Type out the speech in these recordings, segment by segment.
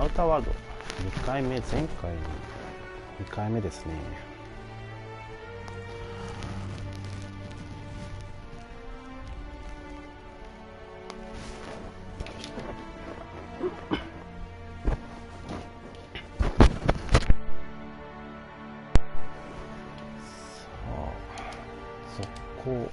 ウターワールド2回目、前回に2回目ですね。さあ、続行。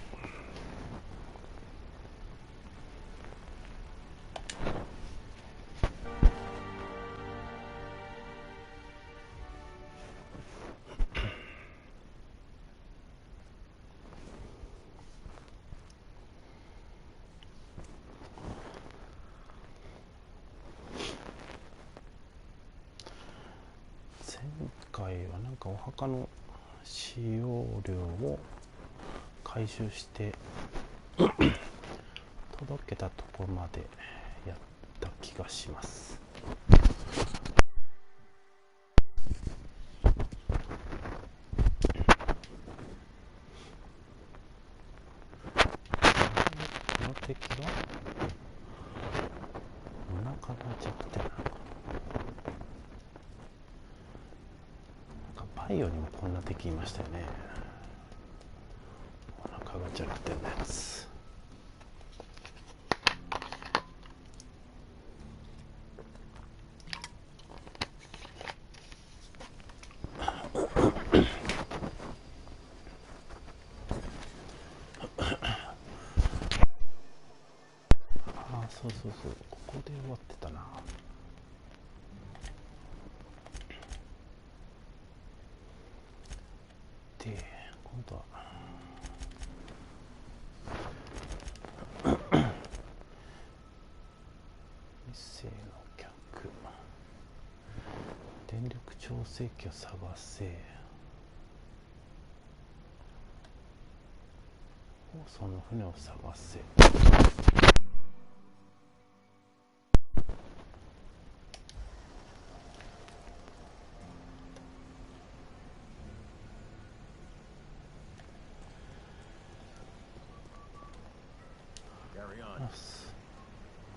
前回はなんかお墓の使用料を回収して届けたところまでやった気がします。この敵はお腹が弱点なのか。バイオにもこんな敵いましたよね。お腹が弱点のやつ。そうそうそう、ここで終わってたな。で、今度は一斉の客、電力調整器を探せ、その船を探せ。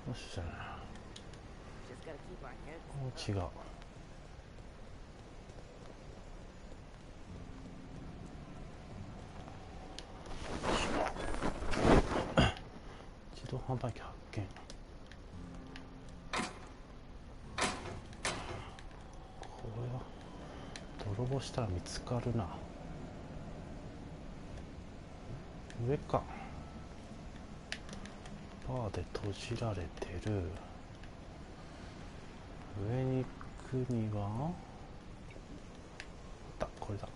よっしゃな。違う。自動販売機発見。これは泥棒したら見つかるな。上か。バーで閉じられてる。上に行くにはこれだ。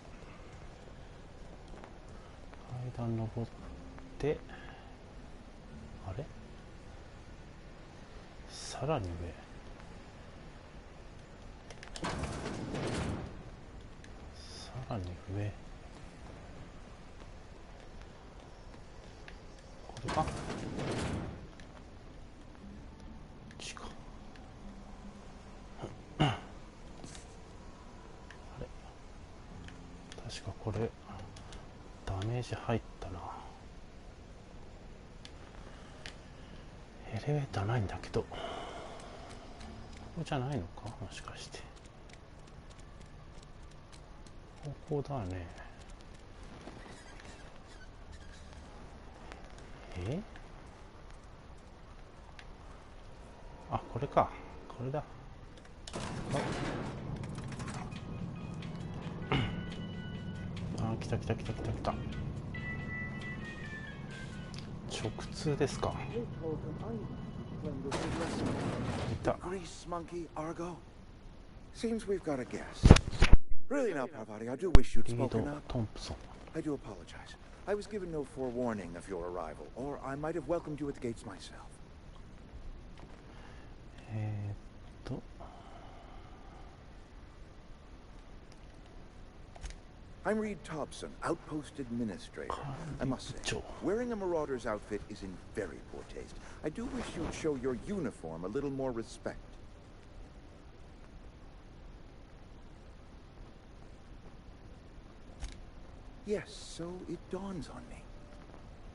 階段登って、あれ、さらに上。さらに上。これか。こっちか。あれ、確かこれダメージ入ったな。エレベーターないんだけど、ここじゃないのか、もしかして。ここだね。あ、これか。これだ。あ、来た来た来た来た来た。直通ですか。いた。Really now, Parvati, I do wish you'd spoken up. Thompson. I do apologize. I was given no forewarning of your arrival, or I might have welcomed you at the gates myself. I'm Reed Thompson, Outpost Administrator. I must say, wearing a marauder's outfit is in very poor taste. I do wish you'd show your uniform a little more respect. Yes, so it dawns on me.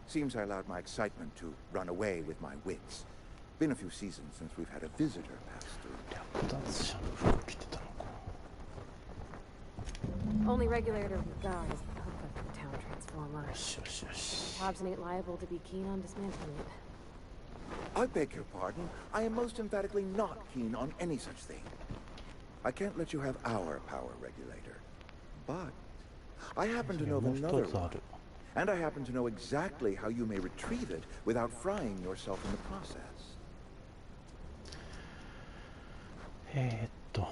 Seems I allowed my excitement to run away with my wits. Been a few seasons since we've had a visitor pass through. 略奪者の服着てたのか。 Only regulator we've got is the hook up to the town transformer. よしよしよし。 Hobbs ain't liable to be keen on dismantling it. I beg your pardon. I am most emphatically not keen on any such thing. I can't let you have our power regulator. But I happen to know of another one. And I happen to know exactly how you may retrieve it without frying yourself in the process. 当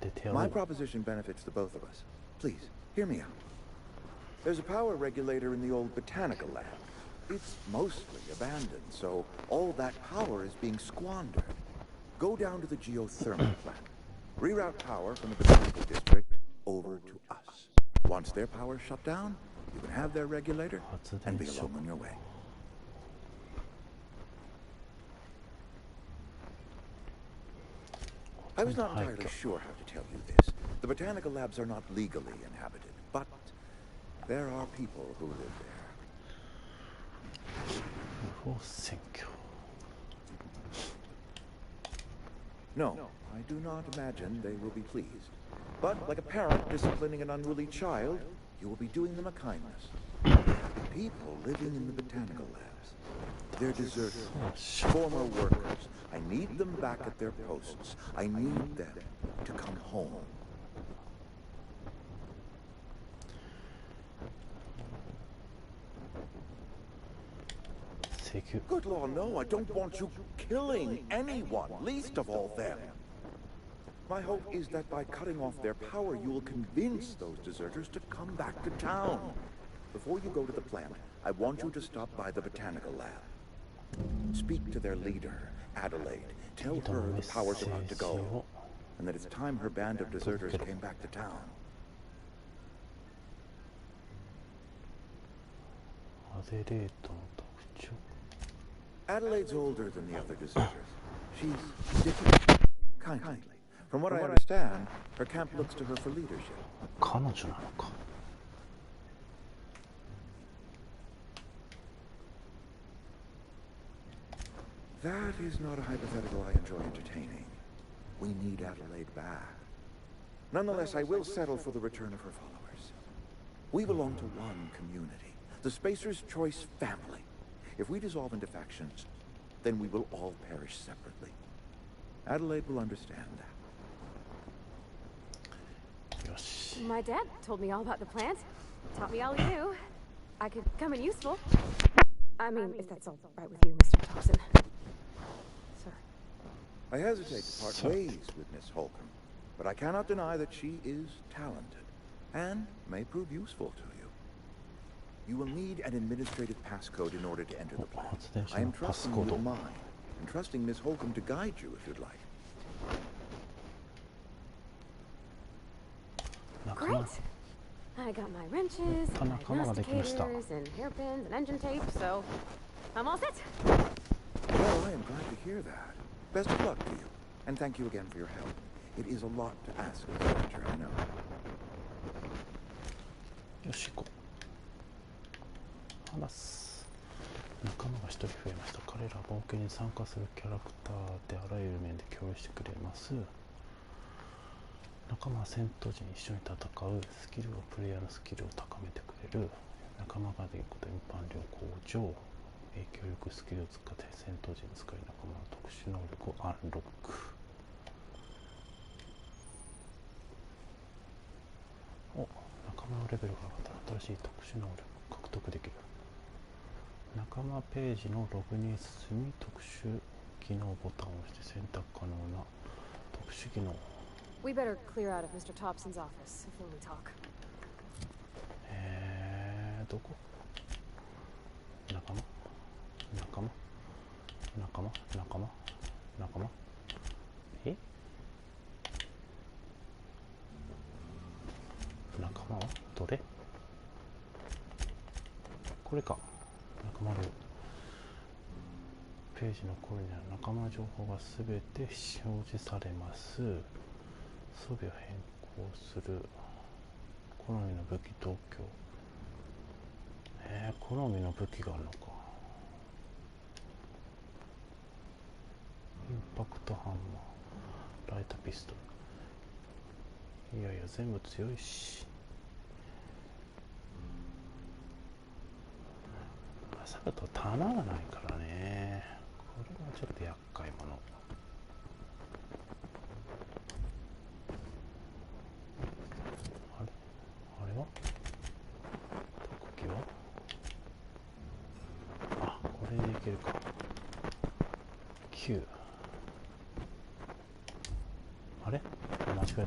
ててやろう。 My proposition benefits the both of us. Please, hear me out. There's a power regulator in the old botanical lab. It's mostly abandoned, so all that power is being squandered. Go down to the geothermal plant. Reroute power from the botanical district over to us. Once their power shut down, you can have their regulator and be alone on your way. I was not entirely sure how to tell you this. The botanical labs are not legally inhabited, but there are people who live there. 不法占拠。 No, I do not imagine they will be pleased. But like a parent disciplining an unruly child, you will be doing them a kindness. People living in the botanical labs. They're deserters, former workers. I need them back at their posts. I need them to come home. Good Lord, no, I don't want you killing anyone, least of all them. My hope is that by cutting off their power, you will convince those deserters to come back to town. Before you go to the plant, I want you to stop by the botanical lab. Speak to their leader, Adelaide. Tell her the power's about to go, and that it's time her band of deserters came back to town. Adelaide's older than the other deserters. She's different, kindly. From what I understand, her camp looks to her for leadership. 彼女なのか。 That is not a hypothetical I enjoy entertaining. We need Adelaide back. Nonetheless, I will settle for the return of her followers. We belong to one community, the Spacer's Choice family. If we dissolve into factions, then we will all perish separately. Adelaide will understand that. よし。 My dad told me all about the plant. Taught me all he knew. I could come in useful. I mean, if that's all right with you, Mr. Thompson. Sir. I hesitate to part ways with Miss Holcomb, but I cannot deny that she is talented and may prove useful to you. You will need an administrative passcode in order to enter the plant. I am trusting you with mine, and trusting Miss Holcomb to guide you if you'd like. Great. I got my wrenches, prognosticators, and hairpins and engine tape, so I'm all set. Well, I am glad to hear that. Best of luck to you, and thank you again for your help. It is a lot to ask of a stranger, I know. よし行こう。話す。仲間が一人増えました。彼らは冒険に参加するキャラクターであらゆる面で共有してくれます。仲間は戦闘時に一緒に戦う。スキルはプレイヤーのスキルを高めてくれる。仲間ができること全般量向上。影響力スキルを使って戦闘時に使い仲間の特殊能力をアンロック。お、仲間のレベルが上がったら新しい特殊能力を獲得できる。仲間ページのログに進み、特殊機能ボタンを押して選択可能な特殊機能。We better clear out of Mr. Thompson's office before we talk. どこ？仲間？仲間？仲間？仲間？仲間？え？仲間はどれ？これか。仲間のページの頃には仲間情報がすべて表示されます。装備を変更する。好みの武器同居。好みの武器があるのか。パクトハンマー、ライトピストル。いやいや全部強いし、アサルト弾がないからね、これはちょっと厄介者。あれは特技は、あ、これでいけるか。9、あれ間違えた。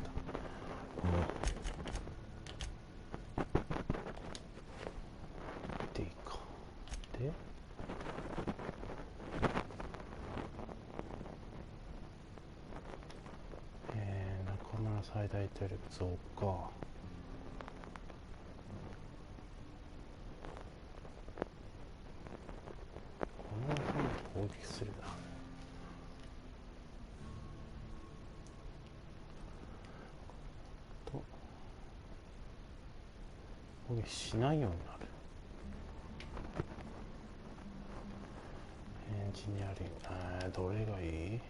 でいいか。で仲間の最大体力増加。この仲間と攻撃するな。攻撃しないようになる。エンジニアリング、どれがいい？と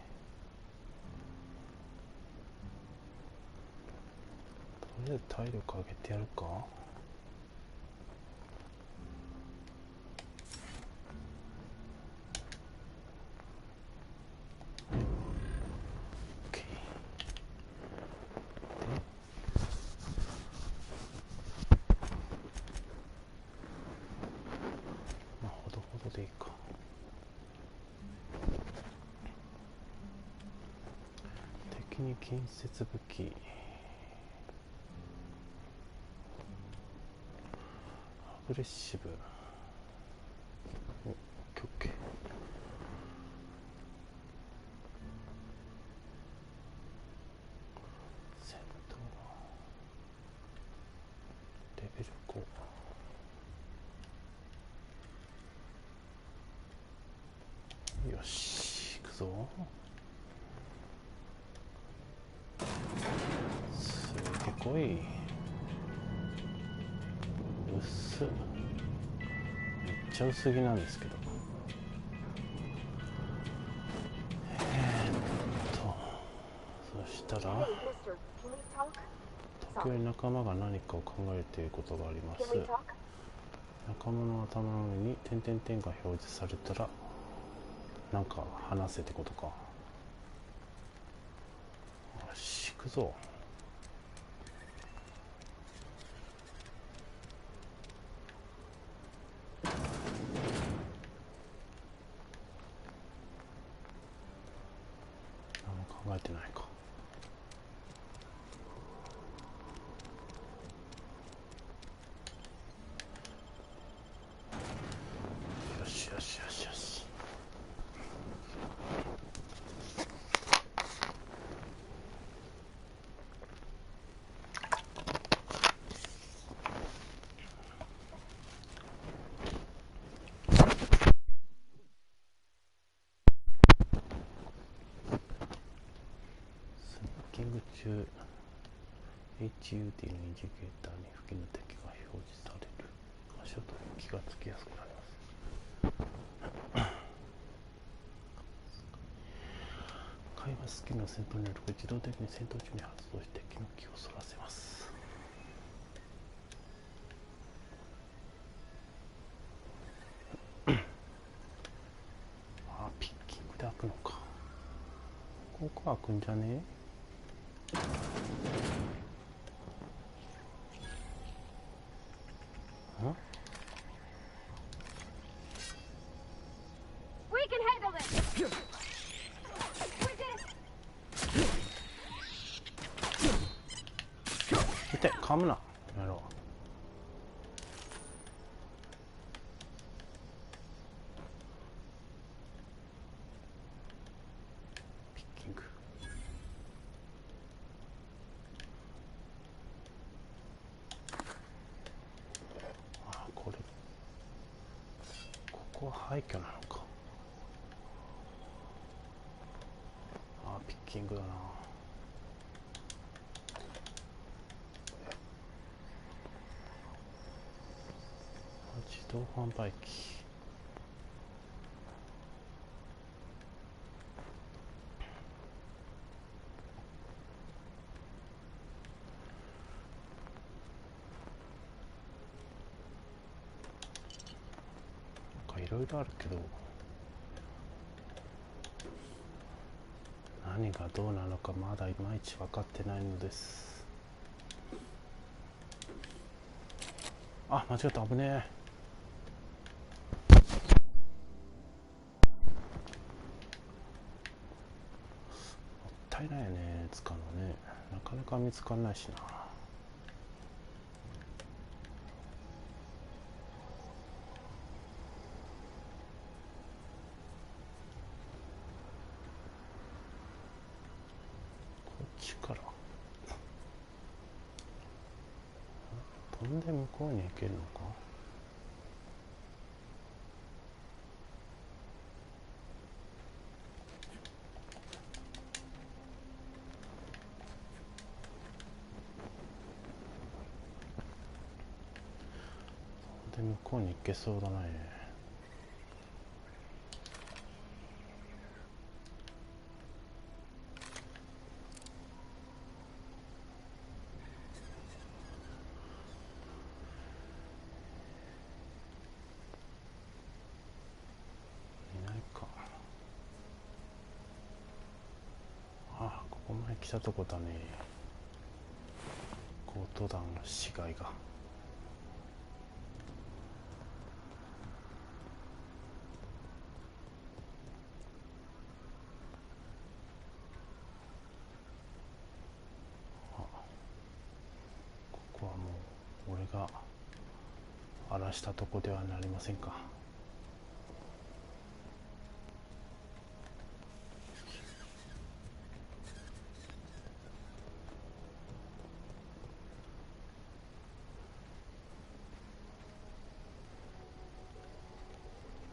りあえず体力上げてやるか。でいいか。敵に近接武器、アグレッシブ、お、オッケーオッケー。戦闘レベル5。よし、行くぞ。すげこい。薄っ、めっちゃ薄着なんですけど。そしたら時折仲間が何かを考えていることがあります。仲間の頭の上に点々点が表示されたらなんか話せってことか。よし、行くぞ。何も考えてないか。よしよしよしよし。スニーキング中 HUD のインジケーターに付近の敵が表示される。足音に気がつきやすくなります。会話スキルの戦闘能力、自動的に戦闘中に発動して敵の気をそらせます。あ、ピッキングで開くのか。ここ開くんじゃねえ？痛い、噛むな。やろう。ピッキング。あ、これ。ここは廃墟なのか。あ、ピッキングだな。自動販売機。ろいろあるけど、何がどうなのかまだいまいち分かってないのです。あ、間違った、危ねえ。もったいないよね、使うのね。なかなか見つかんないしな。こっちから飛んで向こうに行けるのか。で向こうに行けそうだね。いないか。あ、ここ前来たとこだね。強盗団の死骸が。ここはもう俺が荒らしたとこではなりませんか。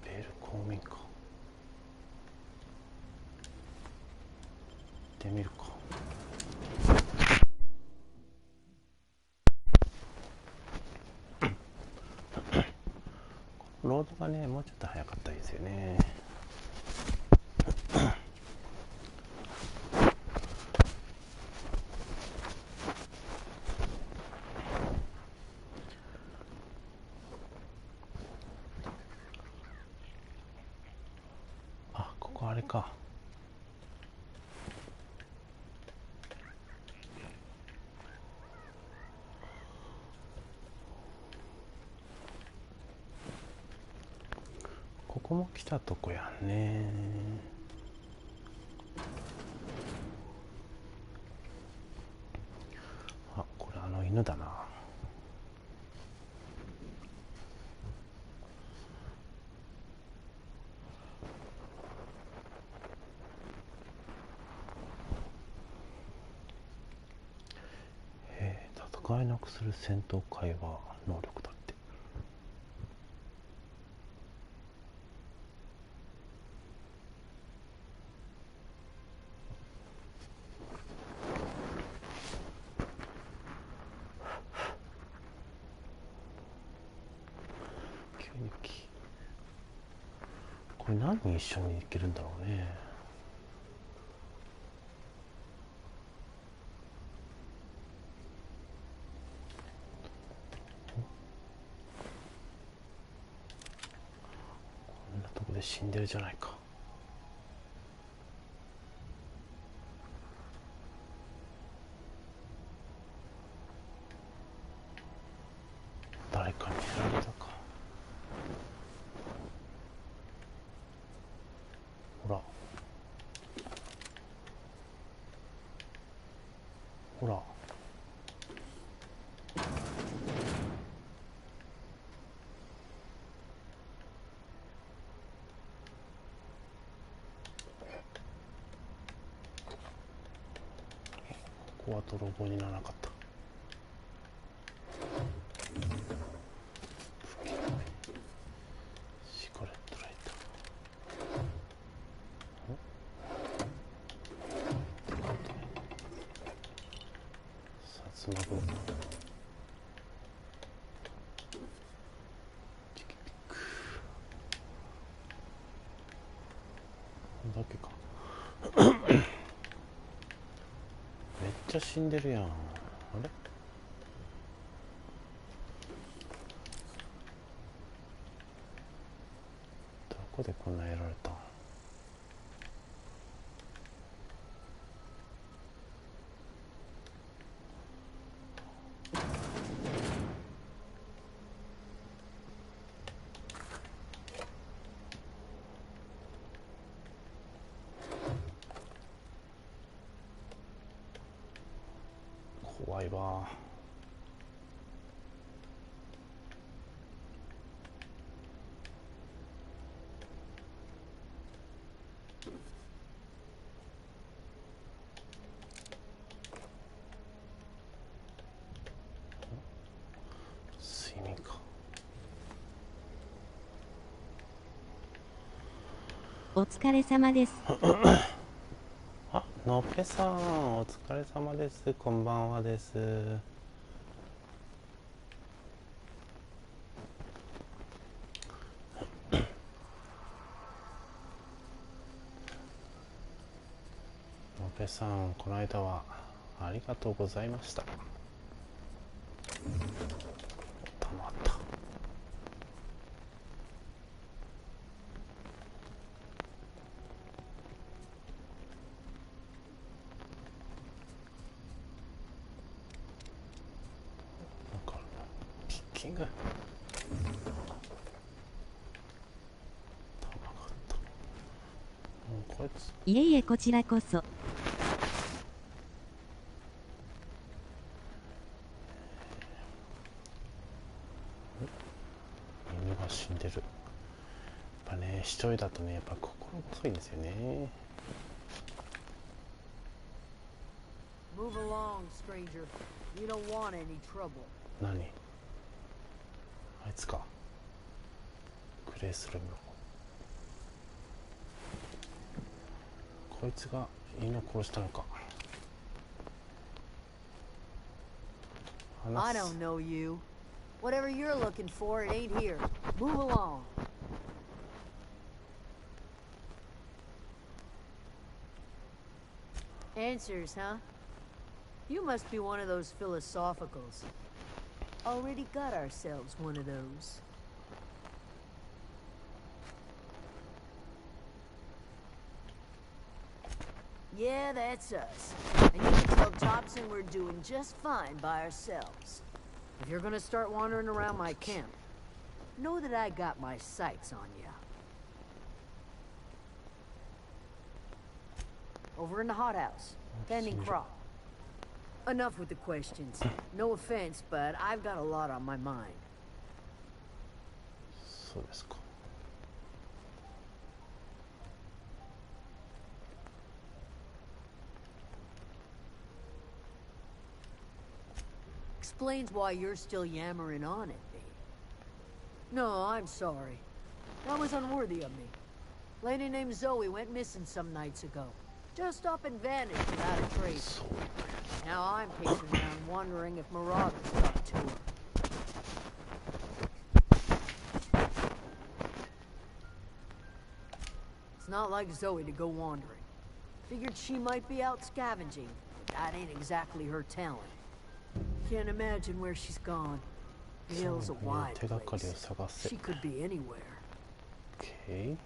ベル公民館行ってみるか。ロードがね、もうちょっと早かったですよね。あ、ここあれか。ここも来たとこやんね。あ、これ犬だな。戦えなくする戦闘会話能力だって。これ何人一緒に行けるんだろうね。こんなとこで死んでるじゃないか。誰かにやられたか。ほらほら、ここは泥棒にならなかった。シガレットライター。さつまぶチキピック。これだけか。めっちゃ死んでるやん。あれ、こでこんなやられたん？怖いわ。睡眠か。お疲れ様です。あ、のっぺさん、お疲れ様です。こんばんはです。のっぺさん、この間はありがとうございました。たまった。ピッキング。こいついえいえ、こちらこそ。犬が死んでる。やっぱね、一人だとね、やっぱ心細いんですよね。Move along, stranger. You don't want any trouble. 何？あいつか。グレースルーム。こいつが犬を殺したのか。I don't know you. Whatever you're looking for, it ain't here. Move along. Answers, huh? You must be one of those philosophicals. Already got ourselves one of those. Yeah, that's us. And you can tell Thompson we're doing just fine by ourselves. If you're gonna start wandering around my camp, know that I got my sights on you. Over in the hothouse, tending crop. Enough with the questions. No offense, but I've got a lot on my mind. そうですか。Explains why you're still yammering on at me. No, I'm sorry. That was unworthy of me. Lady named Zoe went missing some nights ago. Just up and vanished without a trace. Now I'm pacing around wondering if marauders got to her. It's not like Zoe to go wandering. Figured she might be out scavenging, but that ain't exactly her talent. Can't imagine where she's gone. Hill's a wide place. She could be anywhere. Okay.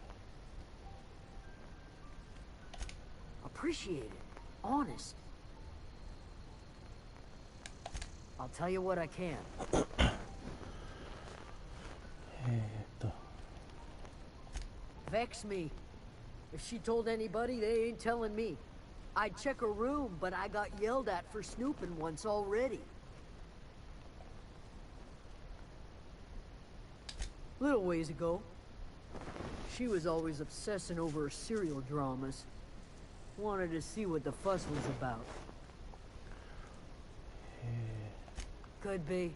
Appreciate it. Honest. I'll tell you what I can. Vex me. If she told anybody, they ain't telling me. I'd check her room, but I got yelled at for snooping once already. Little ways ago, she was always obsessing over her serial dramas. Wanted to see what the fuss was about. Could be.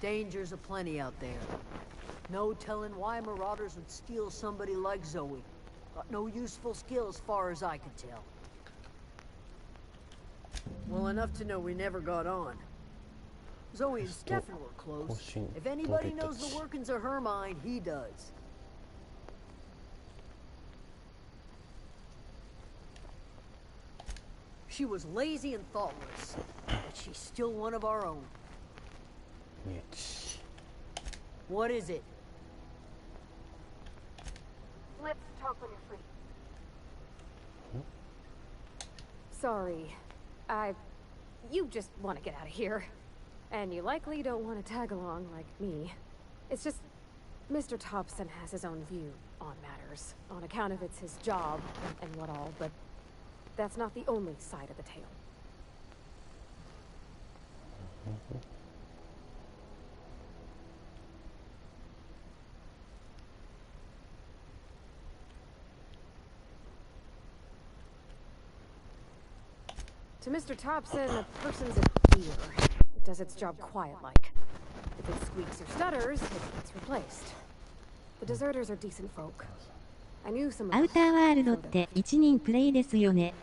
Dangers aplenty out there. No telling why marauders would steal somebody like Zoe. Got no useful skill as far as I could tell. Well, enough to know we never got on. Zoe and Stefan were close. If anybody knows the workings of her mind, he does. She was lazy and thoughtless, but she's still one of our own. What is it? sorry. You just want to get out of here. And you likely don't want to tag along like me. It's just, Mr. Thompson has his own view on matters, on account of it's his job and what all, but that's not the only side of the tale. To Mr. Thompson, a person's a deer. It does its job quiet-like. If it squeaks or stutters, it gets replaced. The deserters are decent folk. I knew some of アウターワールドって1人プレイですよね。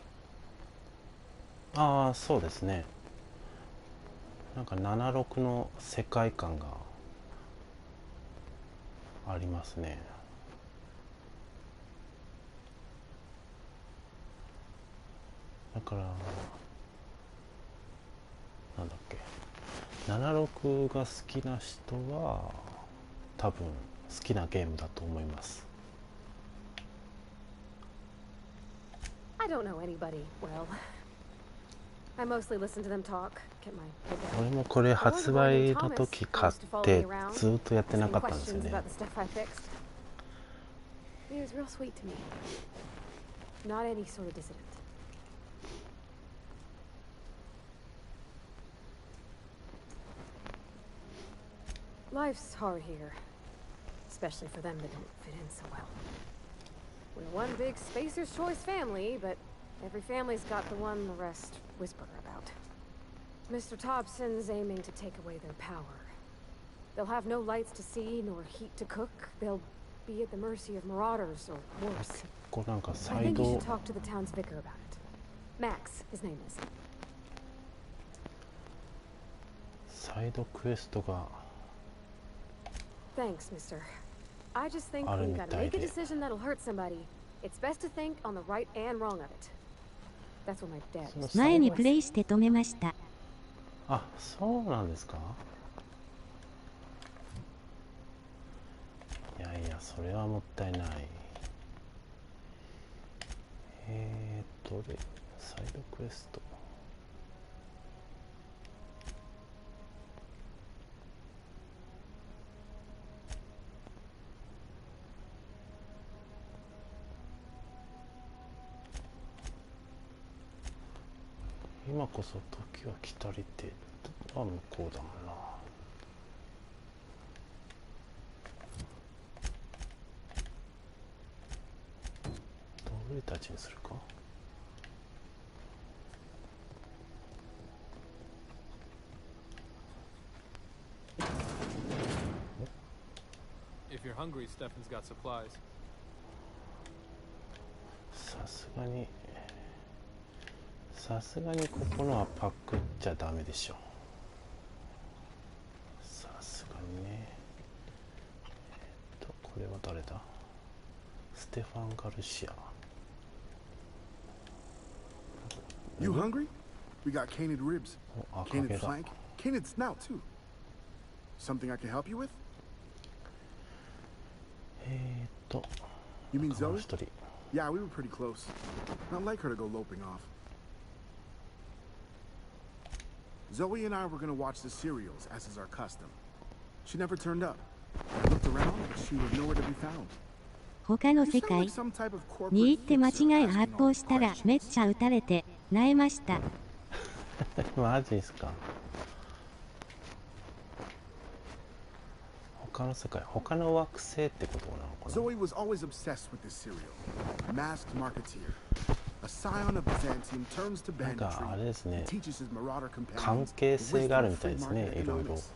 ああ、そうですね。なんか76の世界観がありますね。だからなんだっけ、76が好きな人は多分好きなゲームだと思います。I don't know anybody well. I mostly listen to them talk. Get my head down. 俺もこれ発売の時買ってずっとやってなかったんですよね。He was real sweet to me. Not any sort of dissident. Life's hard here, especially for them that don't fit in so well. We're one big Spacer's Choice family, but every family's got the one the rest whisper about. Mr. Thompson's aiming to take away their power. They'll have no lights to see nor heat to cook. They'll be at the mercy of marauders or worse. これなんか I サイ think you ド should talk to the town's vicar about it. Max, his name is. サイドクエストが Thanks, mister. I just think ある when you み gotta たい make a で。 decision that'll hurt somebody, it's best to think on the right and wrong of it. That's what my dad その used to サ 前 イ に ド、プレイして止めました。あ、そうなんですか。いやいや、それはもったいない。どれサイドクエスト。今こそ時は来たりては向こうだもんな。どれたちにするか。If you're hungry, Stefan's got supplies. さすがにここのはパクっちゃダメでしょ。さすがにね。これは誰だ。ステファン・ガルシア。 You hungry? We got canid ribs, お、赤 canid 毛だ。 flank, canid snout too. Something I can help you with? You mean この Zoe? 一人。 Yeah, we were pretty close. Not like her to go loping off. Zoe and I were gonna watch the serials, as is our custom. She never turned up. I looked around, but she was nowhere to be found. 他の You 世 sound 界 like some type of corporate に行って間 fixer 違い asking 発 all 砲 the したら questions. めっちゃ撃たれて萎えました。マジですか。他の世界、他の惑星ってことなのかな。 Zoe was always obsessed with this serial. Masked marketeer. A scion of Byzantium turns to なんかあれ banditry ですね and。teaches his marauder 関 companions 係 the 性があ wisdom る of みたい free ですね。 market いろいろ。 economics.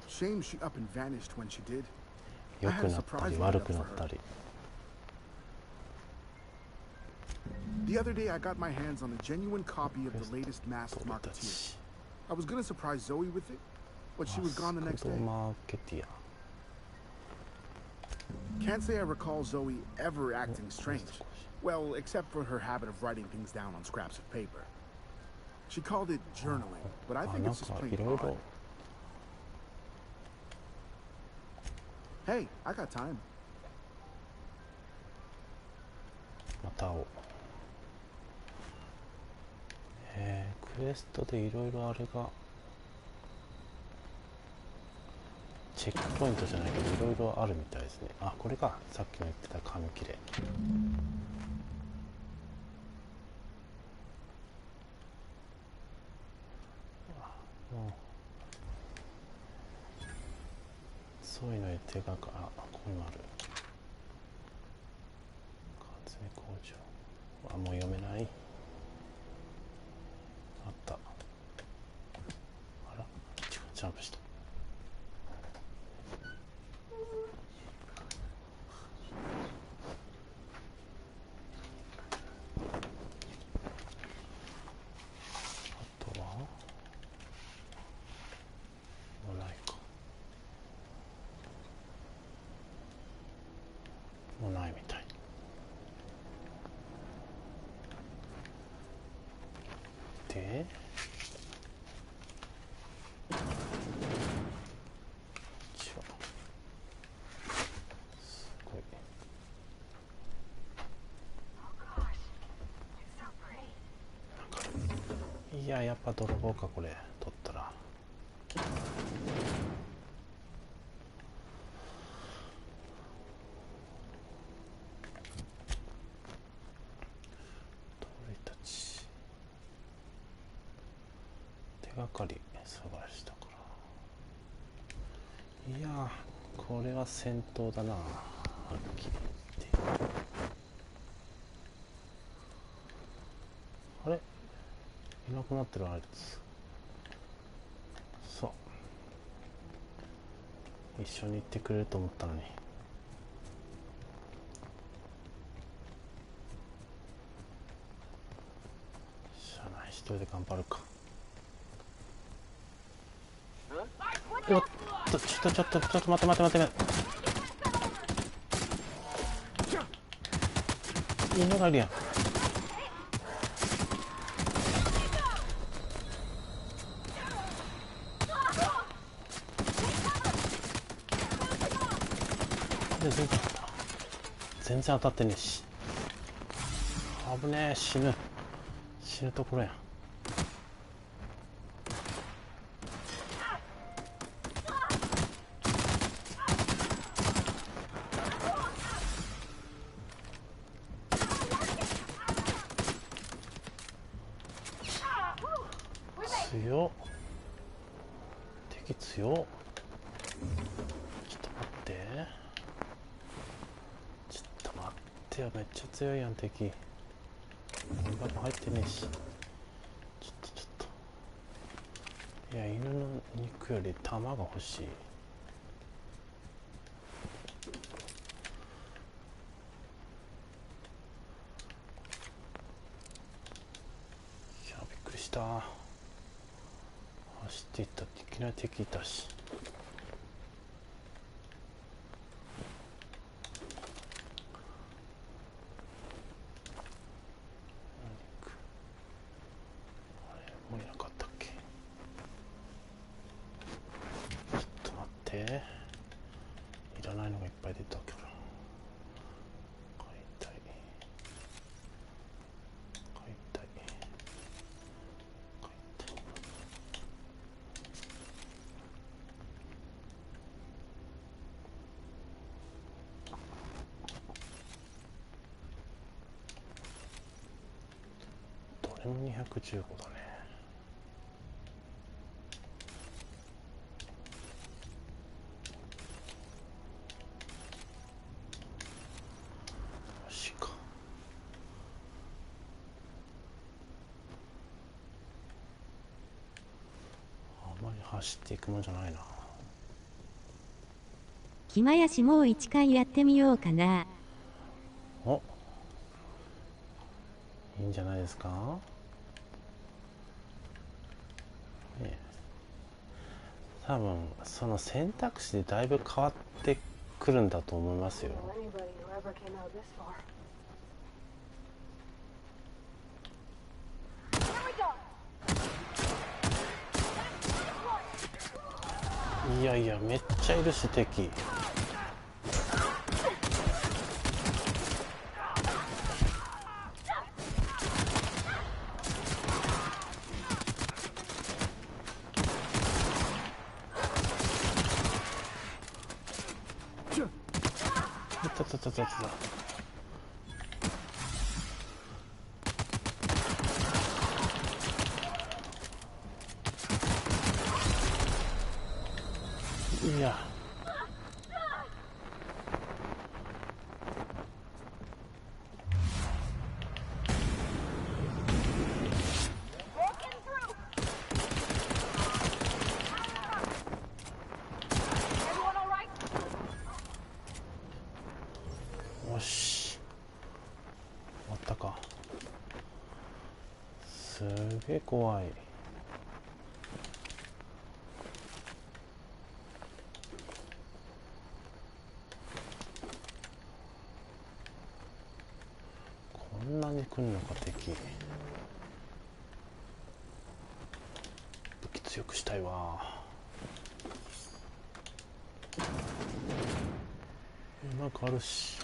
Shame she up and vanished when she did. 良くなったり悪くなったり。 The other day I got my hands on a genuine copy of the latest masked 俺た marketeer. ち。 I was gonna surprise Zoe with it, but she was gone the マ next スクド day. マーケティア。 Can't say I recall Zoe ever acting strange. Well, except for her habit of writing things down on scraps of paper. She called it journaling, but I あ、 think なん it's just か plain いろい odd. ろ。 Hey, I got time. また会おう。クエストでいろいろあれがチェックポイントじゃないけどいろいろあるみたいですね。あ、これか、さっきの言ってた紙切れ。そういうので手がかり、あ、ここにもある。缶詰工場。あ、もう読めない。あった。あら、ジャンプした。あとはもうないか。もうないみたい。で、すごい。なんか、いや、やっぱ泥棒かこれ取ったら。手がかり探したから。いやー、これは戦闘だな、はっきり言って。あれ、いなくなってるあいつ。そう、一緒に行ってくれると思ったのに。しゃあない、一人で頑張るか。おっと、ちょっと待って犬がいるやん。で全然当たってねえし。危ねえ、死ぬところやん。強っ、敵強っ。ちょっと待ってよ、めっちゃ強いやん敵。ゴミ箱入ってねえし。ちょっといや、犬の肉より玉が欲しい。いや、びっくりした。走っていったっていきなり敵いたし。あれ、もういなかったっけ。ちょっと待って、いらないのがいっぱい出たけど。これも215だね。よしか。あんまり走っていくもんじゃないな。木まやしもう1回やってみようかな。お、いいんじゃないですか。ね、多分その選択肢でだいぶ変わってくるんだと思いますよ。いやいや、めっちゃいるし敵。たたたたた。いや。よし。終わったか。すげえ怖い。こんなに来るのか敵。武器強くしたいわ。なんかあるし。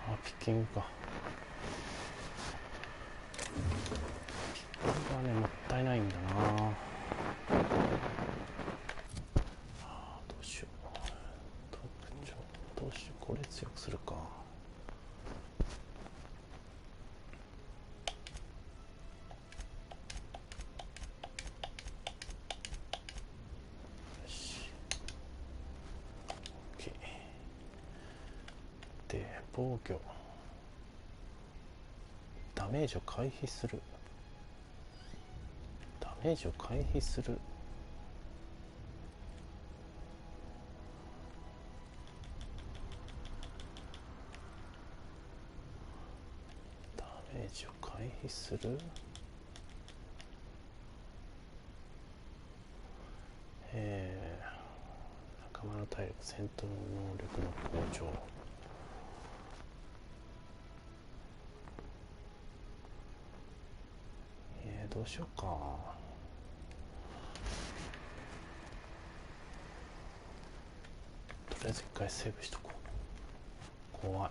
あ、ピッキングか。ピッキングはね、もったいないんだな。どうしよう。どうしよう。これ強くするか。よし。OK。で、防御。ダメージを回避する。ダメージを回避する。ダメージを回避する。仲間の体力、戦闘能力の向上。どうしようか。とりあえず一回セーブしとこう。怖い。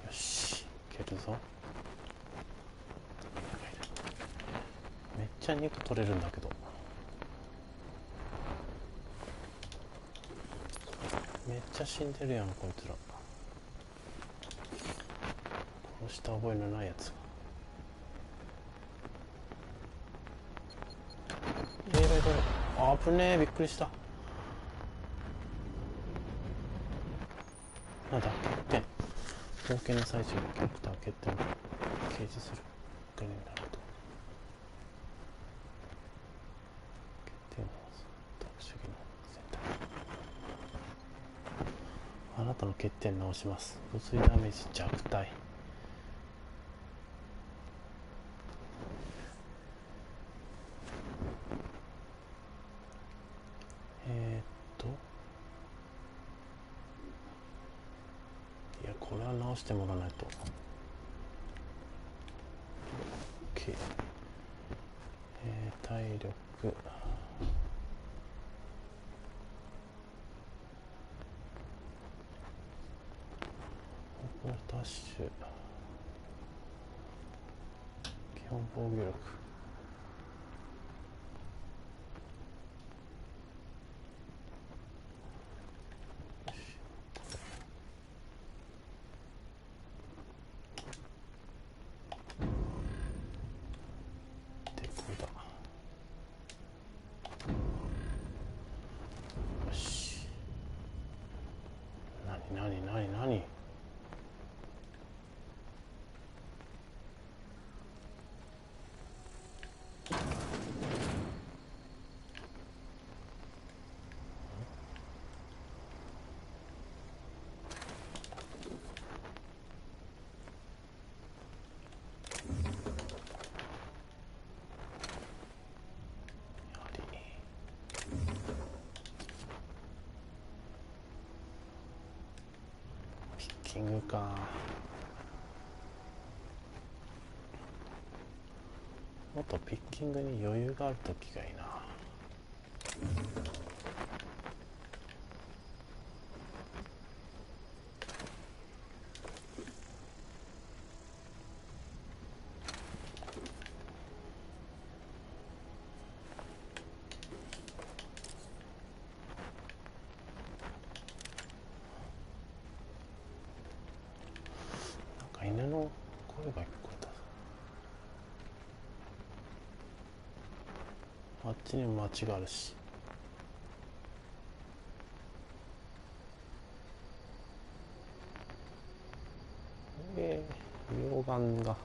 よし、いけるぞ。めっちゃ肉取れるんだけど。めっちゃ死んでるやんこいつら。殺した覚えのないやつ。あぶねえ、びっくりした。なんだ欠点。冒険の最中にキャラクター欠点を掲示する概念になると。欠点を特殊技能選択。あなたの欠点直します。物理ダメージ弱体。いや、これは直してもらわないと。OK。体力。ダッシュ。基本防御力。何ピッキングか。もっとピッキングに余裕がある時がいいな。犬の声が聞こえた。あっちにも町があるし。溶岩が。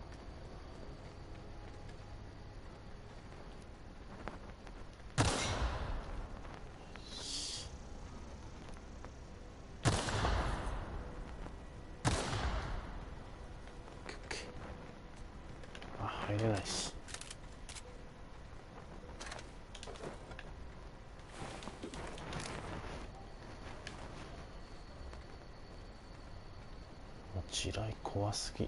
入れないし。もう地雷怖すぎ。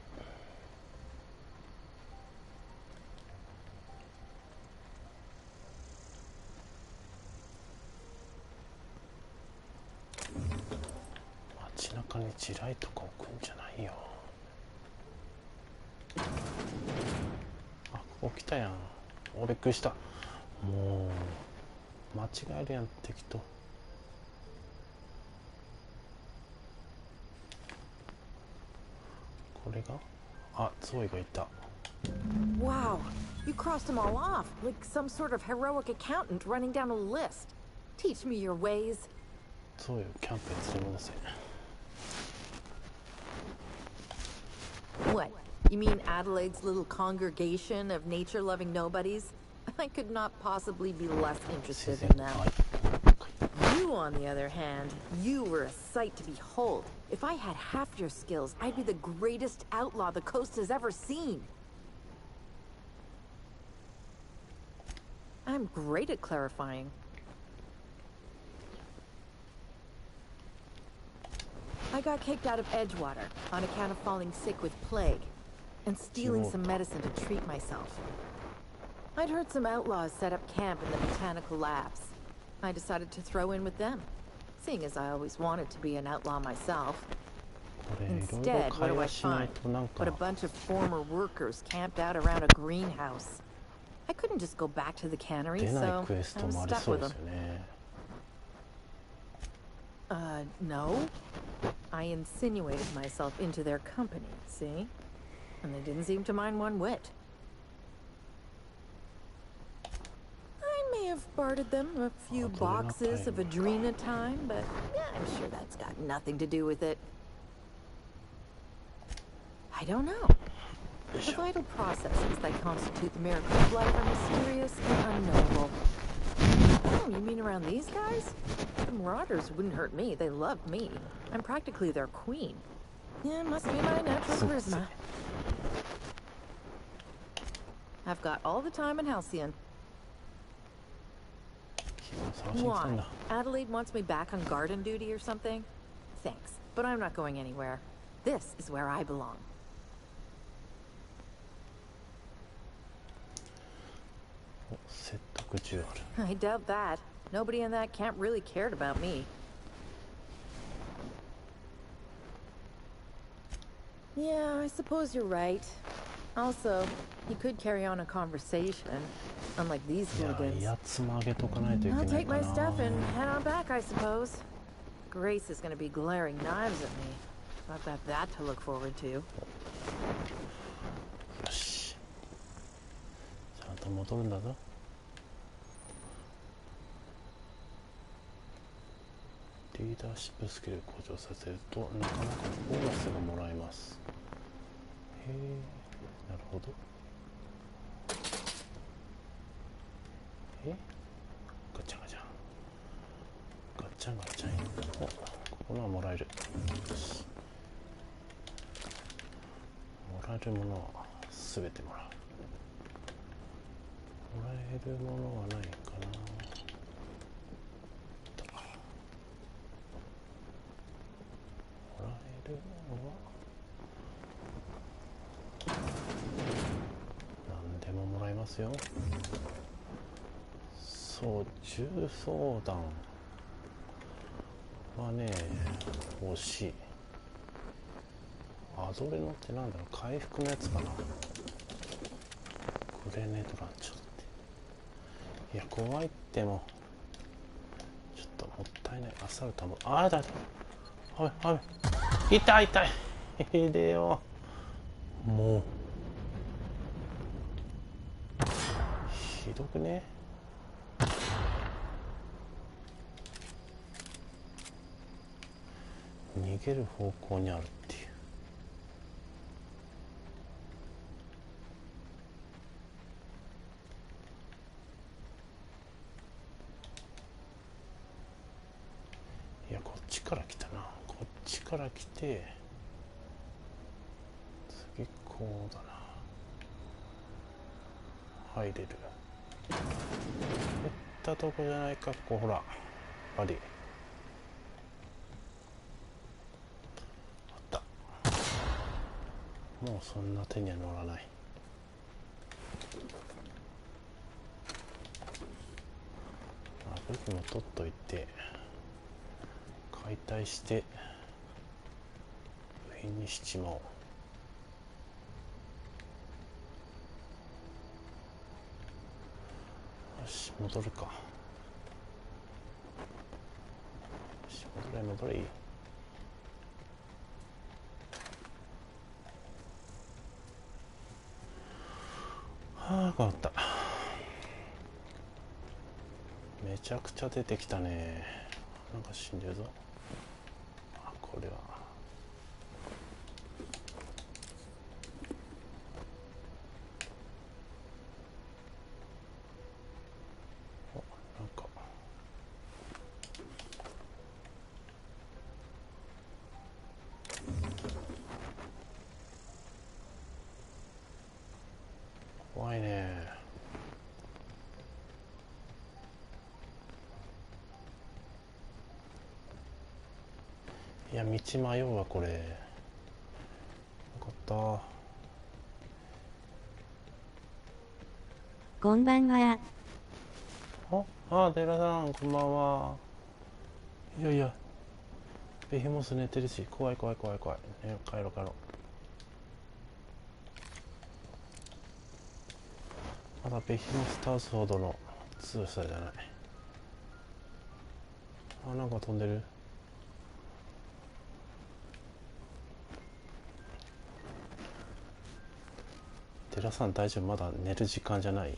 街中に地雷とか置くんじゃないよ。起きたやん。びっくりした。もう間違えるやん敵と。これがゾイがいた。 Wow, you crossed them all off like some sort of heroic accountant running down a list. Teach me your ways. ゾイをキャンプへ連れ戻せ。 What? You mean Adelaide's little congregation of nature-loving nobodies? I could not possibly be less interested in them. You, on the other hand, you were a sight to behold. If I had half your skills, I'd be the greatest outlaw the coast has ever seen. I'm great at clarifying. I got kicked out of Edgewater on account of falling sick with plague and stealing some medicine to treat myself. I'd heard some outlaws set up camp in the botanical labs. I decided to throw in with them, seeing as I always wanted to be an outlaw myself. Instead, what do I find? But a bunch of former workers camped out around a greenhouse. I couldn't just go back to the cannery, so I was stuck with them. No. I insinuated myself into their company, see? And they didn't seem to mind one whit. I may have bartered them a few boxes of Adrena time, but yeah, I'm sure that's got nothing to do with it. I don't know. The vital processes that constitute the miracle of life are mysterious and unknowable. Oh, you mean around these guys? The marauders wouldn't hurt me. They love me. I'm practically their queen. Yeah, must be my natural charisma. I've got all the time in Halcyon. Why? Adelaide wants me back on garden duty or something? Thanks, but I'm not going anywhere. This is where I belong. I doubt that. Nobody in that camp really cared about me. Yeah, I suppose you're right. Also, he could carry on a conversation, unlike these hooligans. I'll take my stuff and head on back, I suppose. Grace is going to be glaring knives at me. I've got that to look forward to. よし。ちゃんと戻るんだぞ。リーダーシップスキル向上させるとなかなかボーナスがもらえます。へえ、なるほど。ガチャガチャガチャガチャ。お、ここのはもらえる。よし、もらえるものはすべてもらう。もらえるものはないかな。何でももらえますますよ。そう、重装弾はね欲しい。アドレノってなんだろう、回復のやつかな。グレネードランチャーって、いや怖いってもちょっともったいない。アサルタもあだ、はいはい、痛い痛いひでよ、もうひどくね。逃げる方向にあるっていう。いやこっちから来たな。こっちから来て次こうだな。入れる。減ったとこじゃないか、ここほら、やっぱりあった。もうそんな手には乗らない。武器も取っといて解体して部品にしちまおう。よし戻るか。よし戻れ戻れ。はあ変わった。めちゃくちゃ出てきたね。なんか死んでるぞ。あ、これはなんか怖いね。いや道迷うわこれ。よかった。こんばんは。あ、寺さんこんばんは。いやいやベヘモス寝てるし、怖い怖い怖い怖い、ね、帰ろう帰ろう。まだベヘモス倒すほどの強さじゃない。あ、なんか飛んでる。寺さん大丈夫？まだ寝る時間じゃない？やっ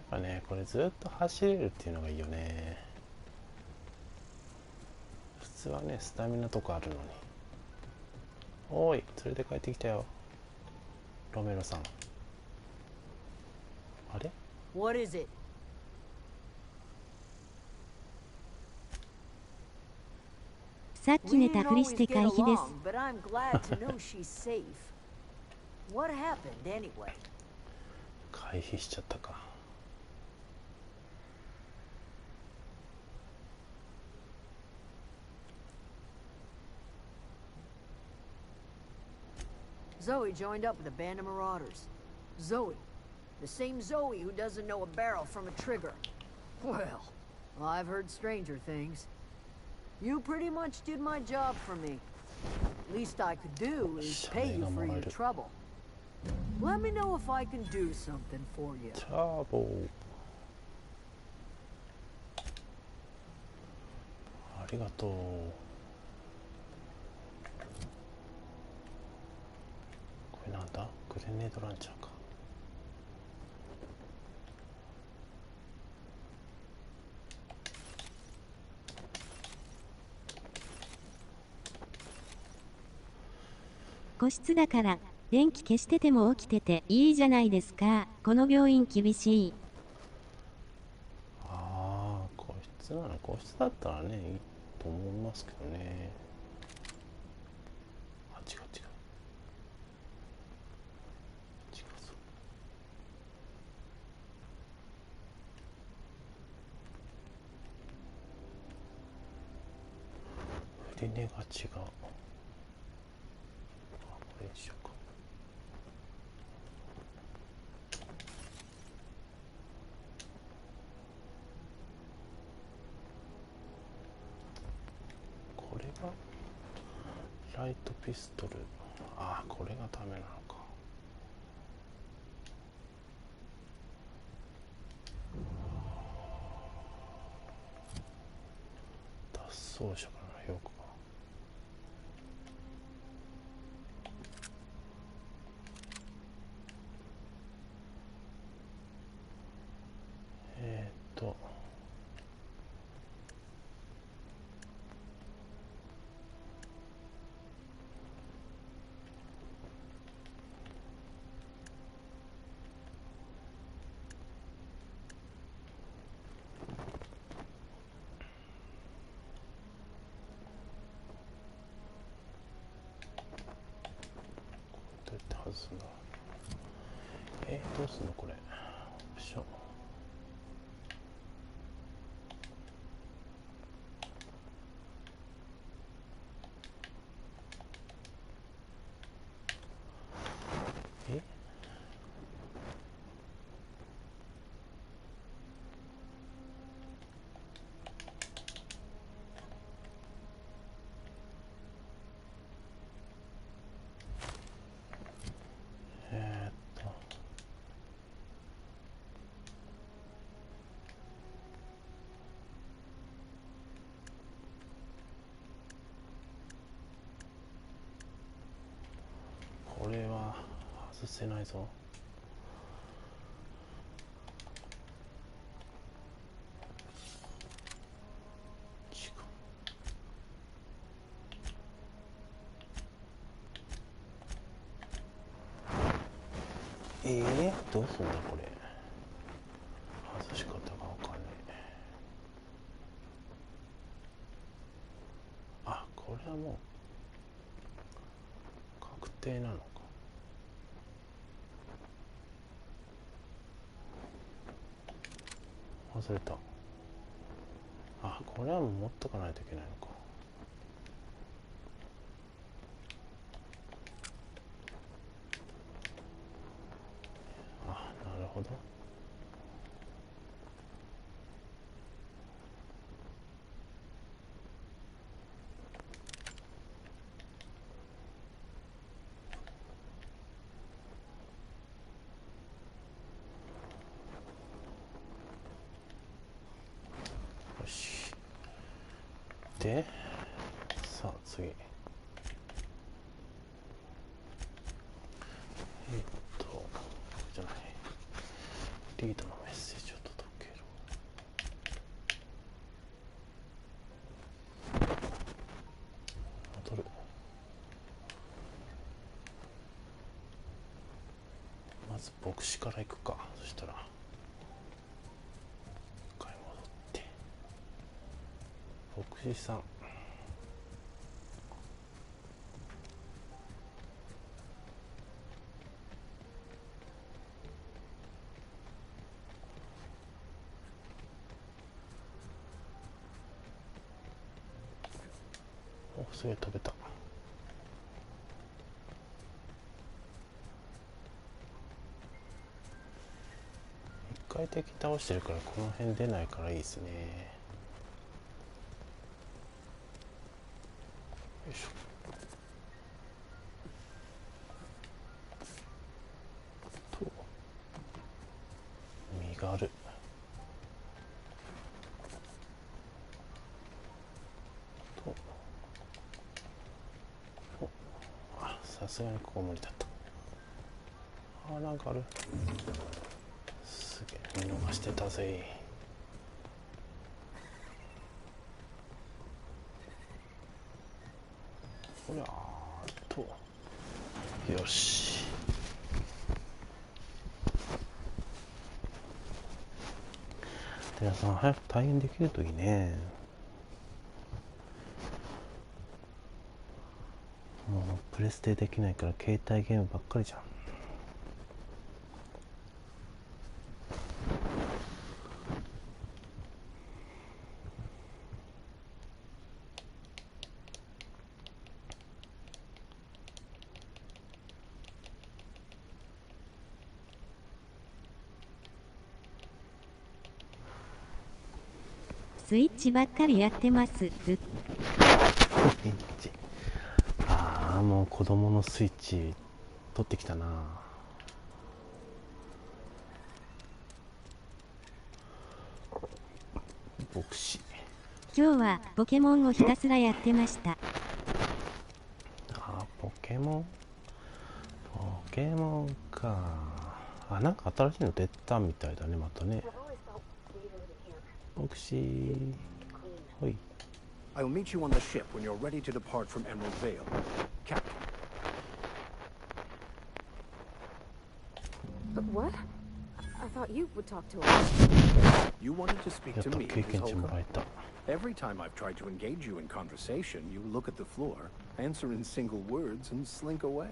ぱねこれずっと走れるっていうのがいいよね。普通はねスタミナとかあるのに。おーい連れて帰ってきたよロメロさん。あれ？ What is it? さっき寝たふりして回避です。But I'm glad to know she's safe. What happened anyway? 回避しちゃったか。Zoe joined up with a band of marauders. Zoe. The same Zoe who doesn't know a barrel from a trigger. Well, I've heard stranger things. You pretty much did my job for me. Least I could do is pay you for your trouble. Let me know if I can do something for you. Trouble. ありがとう。これなんだ？グレネードランチャーか。個室だから電気消してても起きてていいじゃないですか。この病院厳しい。ああ個室なの。個室だったらねいいと思いますけどね。あ違う違う違うぞ。振り根が違う。れにしようか。これがライトピストル。ああ、これがダメなのか。脱走者からの評価か。どうやって外すんだ。どうすんのこれ。オプション。これは外せないぞ。どうすんだこれ。外し方がわかんない。あ、これはもう確定なのか。忘れた。あ、これはもう持っとかないといけないのか。あ、なるほど。よし。で、さあ次。じゃない。リードのメッセージを届ける。戻る。まず牧師から行くか。そしたら一回戻って牧師さん。お、すげえ飛べた。一回敵倒してるからこの辺出ないからいいですね。よいしょ。と身軽。とあ、さすがにここ無理だった。あ、なんかある。すげえ見逃してたぜ。ほらーっと、よし。寺さん早く退院できるといいね。もうプレステできないから携帯ゲームばっかりじゃん。スイッチばっかりやってます。スイッチ。ああ、もう子供のスイッチ取ってきたな。牧師。今日はポケモンをひたすらやってました。ああ、ポケモンか。あ、なんか新しいの出たみたいだね、またね。牧師。ほい。I'll meet you on the ship when you're ready to depart from Emerald Vale. Captain. But what? I thought you would talk to us. You wanted to speak やっ to と me, 経 Ms. 験値もら Holcomb. えた。Every time I've tried to engage you in conversation, you look at the floor, answer in single words, and slink away.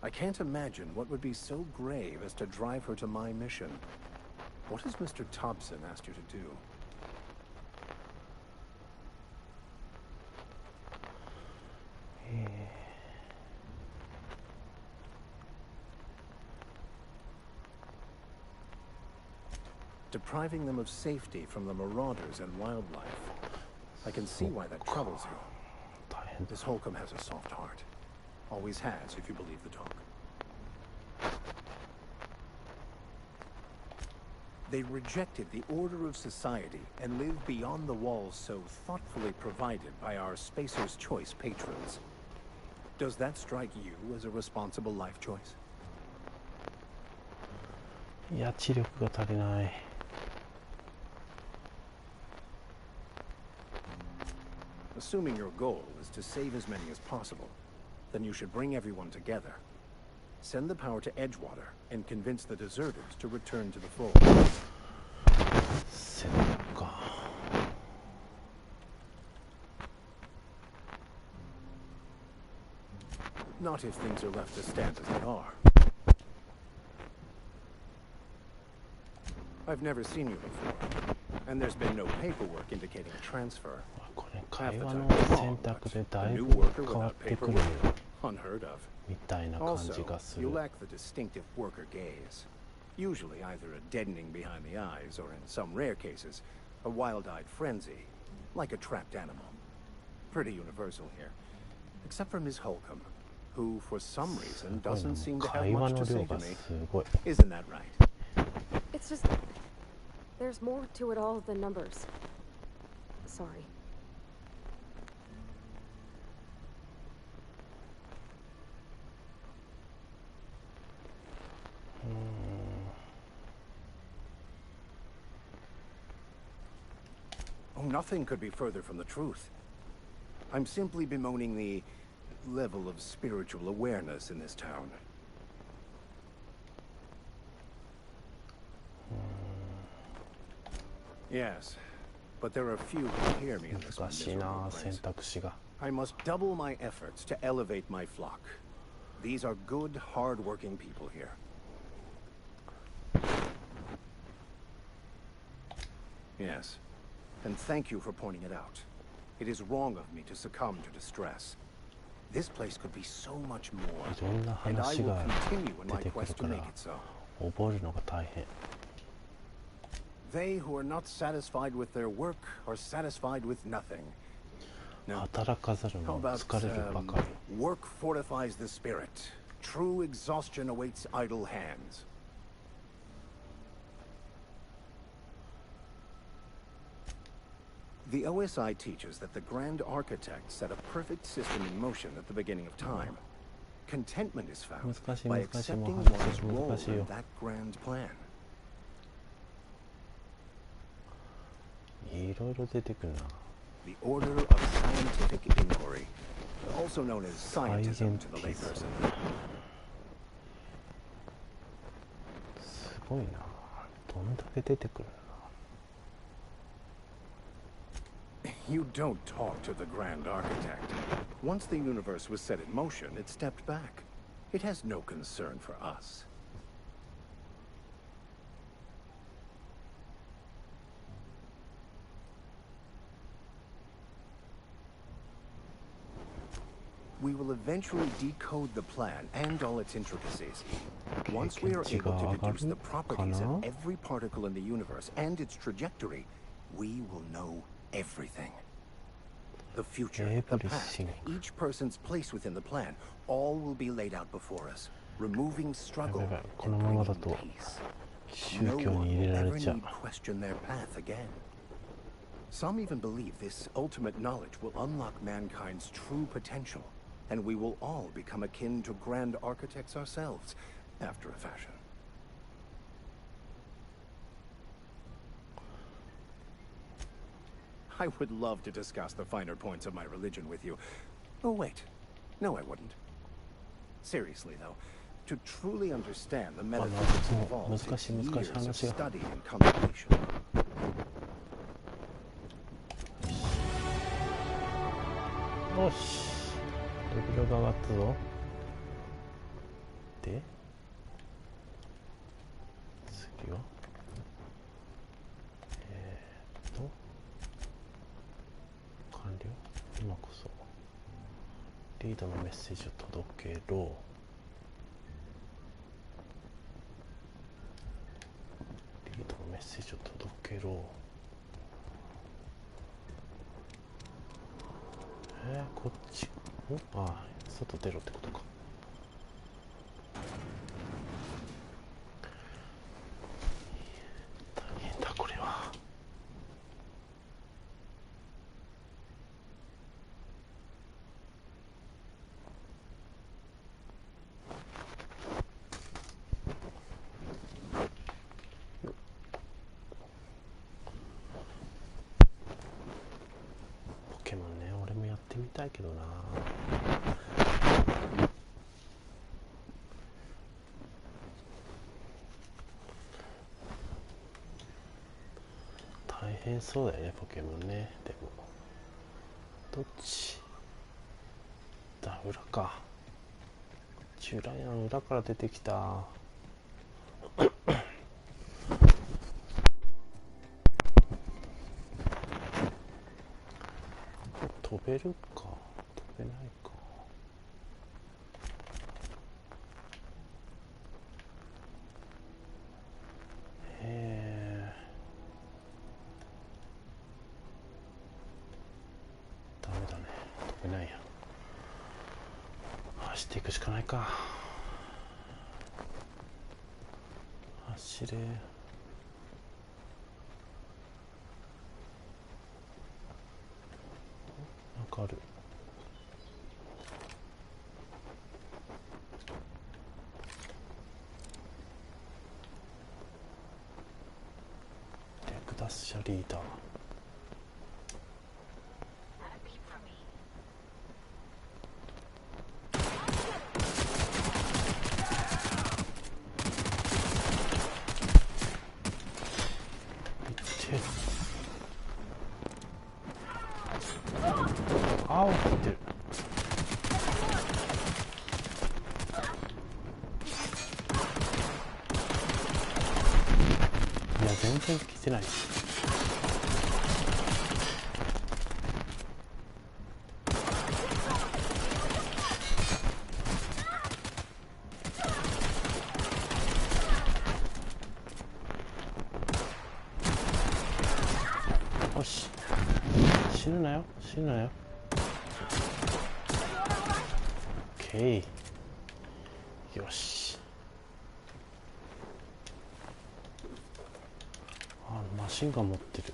I can't imagine what would be so grave as to drive her to my mission. What has Mr. Thompson asked you to do? Depriving them of safety from the marauders and wildlife. I can see why that troubles you. 大変だ。 Miss Holcomb has a soft heart. Always has, if you believe the talk. They rejected the order of society and live beyond the walls so thoughtfully provided by our Spacer's Choice patrons. Does that strike you as a responsible life choice? いや、知力が足りない。Assuming your goal is to save as many as possible, then you should bring everyone together. Send the power to Edgewater and convince the deserters to return to the fold. 戦略か。Not if things are left to stand as they are. I've never seen you before, and there's been no paperwork indicating a transfer. これ会話の選択でだ A い new ぶ worker 変わ without ってくる paperwork? Unheard of. みたいな感じ Also, がす you る。 lack the distinctive worker gaze. Usually either a deadening behind the eyes, or in some rare cases, a wild-eyed frenzy, like a trapped animal. Pretty universal here. Except for Ms. Holcomb, who, for some reason, doesn't seem to have 会話 much の to 量 say to が me. すごい。 Isn't that right? It's just... There's more to it all than numbers. Sorry. Oh, nothing could be further from the truth. I'm simply bemoaning the level of spiritual awareness in this town. Yes, but there are few who hear me in this 難しい miserable な、 place. 選択肢が。 I must double my efforts to elevate my flock. These are good, hard-working people here. Yes, and thank you for pointing it out. It is wrong of me to succumb to distress. This place could be so much more, いろんな and I 話 will が continue in 出 my てくる quest か to ら make it so. 覚えるのが大変。 They who are not satisfied with their work are satisfied with nothing. Now, 働かざる how の about 疲れるばかり。 work fortifies the spirit. True exhaustion awaits idle hands. The OSI teaches that the Grand Architect set a perfect system in motion at the beginning of time. Contentment is found 難しい by 難しい、もう accepting 話 one's が role 難しい in よ。 that grand plan. いろいろ出てくるな。 The order of scientific inquiry, also known as scientism to the layperson. すごいな。どんだけ出てくる You don't talk to the Grand Architect. Once the universe was set in motion, it stepped back. It has no concern for us. We will eventually decode the plan and all its intricacies. Once we are able to deduce the properties of every particle in the universe and its trajectory, we will know everything. The future, the past, each person's place within the plan, all will be laid out before us, removing struggle and bringing peace. No one will ever need question their path again. Some even believe this ultimate knowledge will unlock mankind's true potential, and we will all become akin to grand architects ourselves, after a fashion. I would love to discuss the finer points of my religion with you. Oh, wait. No, I wouldn't. Seriously, though, to truly understand the metaphysics involved takes years of study and contemplation. よし、レベルが上がったぞ。で、次は完了。今こそリードのメッセージを届けろ。リードのメッセージを届けろ。こっち。ああ、外出ろってことか。大変だこれは。ポケモンね、俺もやってみたいけどな。大変そうだよね、ポケモンね。でもどっちだ、裏か。従来の裏から出てきた。飛べるか、飛べないか。ダメだね、飛べないや。走っていくしかないか。走れ。なんかある。略奪者リーダー。青が出てる。いや全然来てない。よし、死ぬなよ、死ぬなよ。よし。マシンガン持ってる。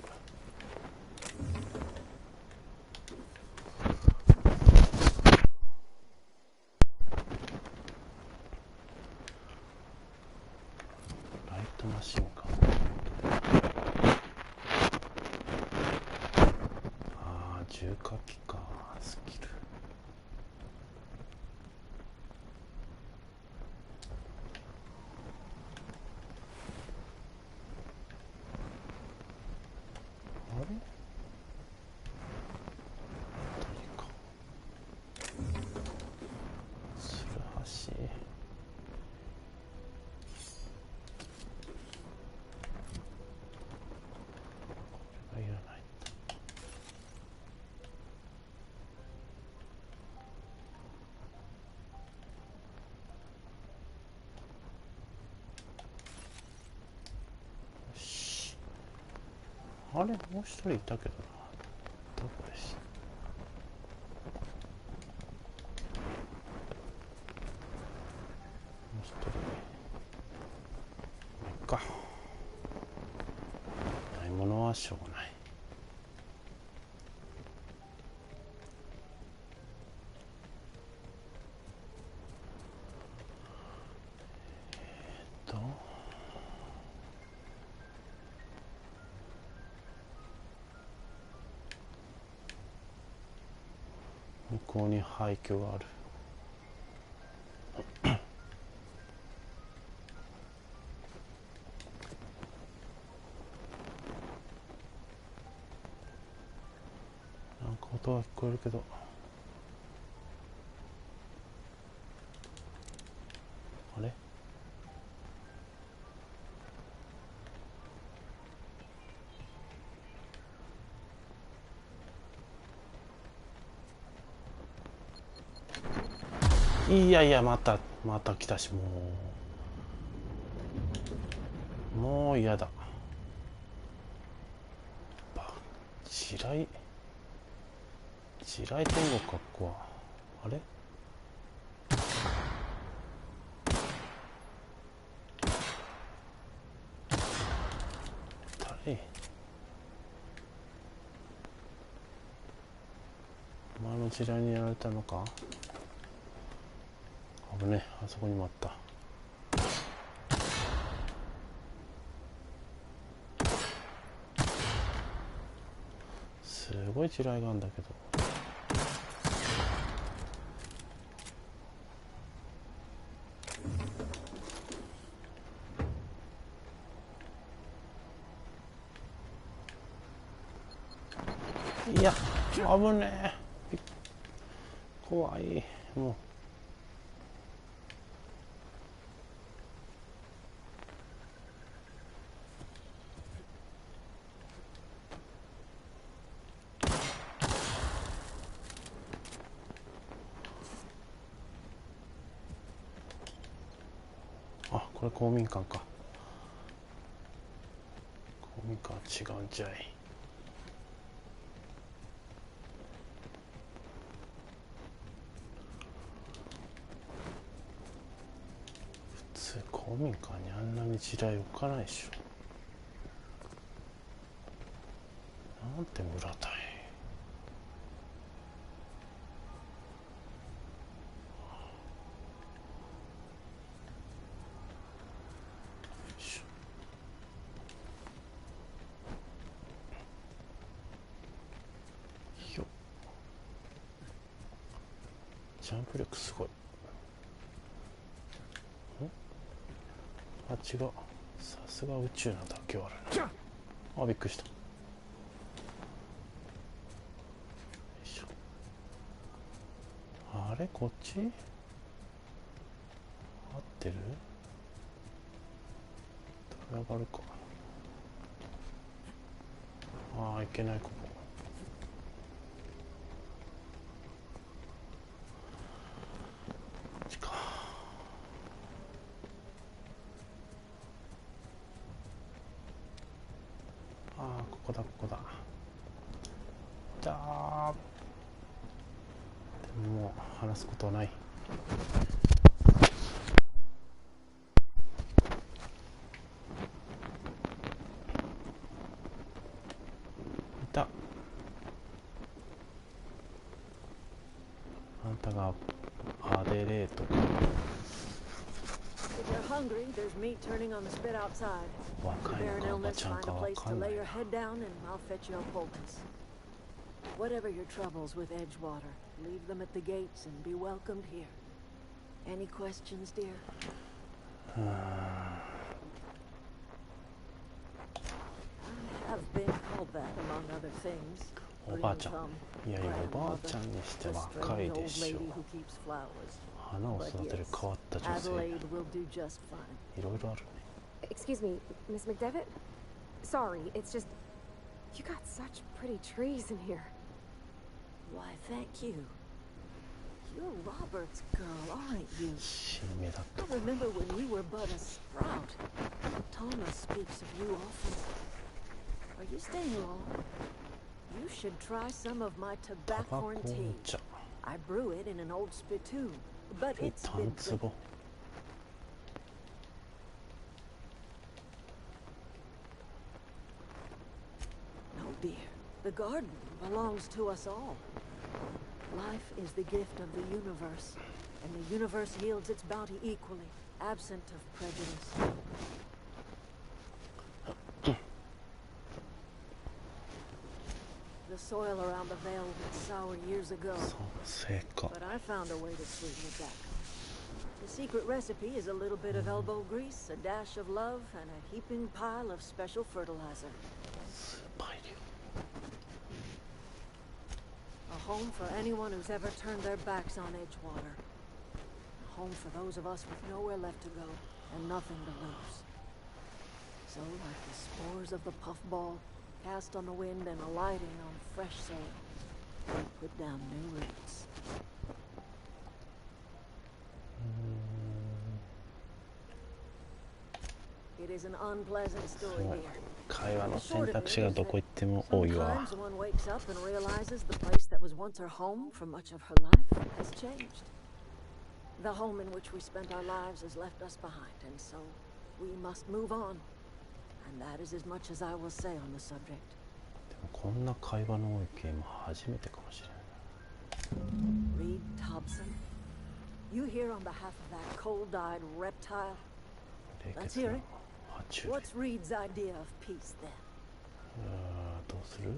ライトマシンガン。重火器か。スキル。あれもう一人いたけどな。どこでした？もう一人いっか。ないものはしょうがない。向こうに廃墟がある。なんか音が聞こえるけど、あれ？いやいや、また来たし、もう嫌だ。地雷天国か、ここは。あれ？誰？お前の地雷にやられたのか？危ねえ、あそこにもあった。すごい地雷があるんだけど。いや、危ねえ。怖い。もう。あ、これ公民館か。公民館は違うんじゃい。普通公民館にあんなに地雷置かないでしょ。なんて村だい。ジャンプ力すごい。あ、違う。さすが宇宙なだけはあるな。あ、びっくりした。よいしょ。あれ、こっち合ってる？上がるか。ああ、いけない、ここ。ここだ。じゃあ、でももう話すことはない。いた。あんたがアデレートか。若いのかおばちゃんかわかんないな。Whatever your troubles with Edgewater, leave them at the gates and be welcomed here. Any questions, dear? I have been called that, among other things. おばあちゃん。いやいや、おばあちゃんにして若いでしょ。花を育てる変わった女性。いろいろあるね。Excuse me, Miss McDevitt? Sorry, it's just... You got such pretty trees in here. Why, thank you. You're Robert's girl, aren't you? I remember when you were but a sprout. Thomas speaks of you often. Are you staying long? You should try some of my タバコ tobacco お tea. 茶 I brew it in an old spittoon, but で it's タ been ンツボ No, dear. The garden belongs to us all. Life is the gift of the universe, and the universe yields its bounty equally, absent of prejudice. The soil around the vale went sour years ago, 酸性か but I found a way to sweeten it back. The secret recipe is a little bit of elbow grease, a dash of love, and a heaping pile of special fertilizer. スーパー入り A home for anyone who's ever turned their backs on Edgewater. A home for those of us with nowhere left to go and nothing to lose. So, like the spores of the puffball, cast on the wind and alighting on fresh soil, we put down new roots. It is an unpleasant story here. 会話の選択肢がどこ行っても多いわ Sometimes one wakes up and realizes the place that was once her home for much of her life has changed. The home in which we spent our lives has left us behind, and so we must move on. And that is as much as I will say on the subject. でもこんな会話の多いゲーム初めてかもしれない Reed Thompson, you here on behalf of that cold-eyed reptile? 冷 Let's 血 hear な it. 爬虫類 What's Reed's idea of peace then? どうする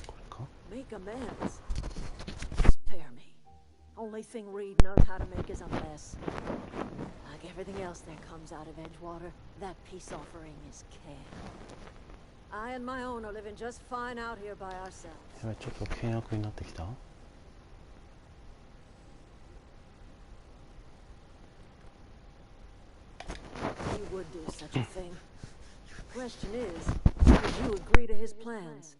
これか Make amends. Spare me. Only thing Reed knows how to make is a mess. Like everything else that comes out of Edgewater, that peace offering is care. I and my own are living just fine out here by ourselves. やばいちょっと険悪になってきた He would do such a thing. Question is, would you agree to his plans?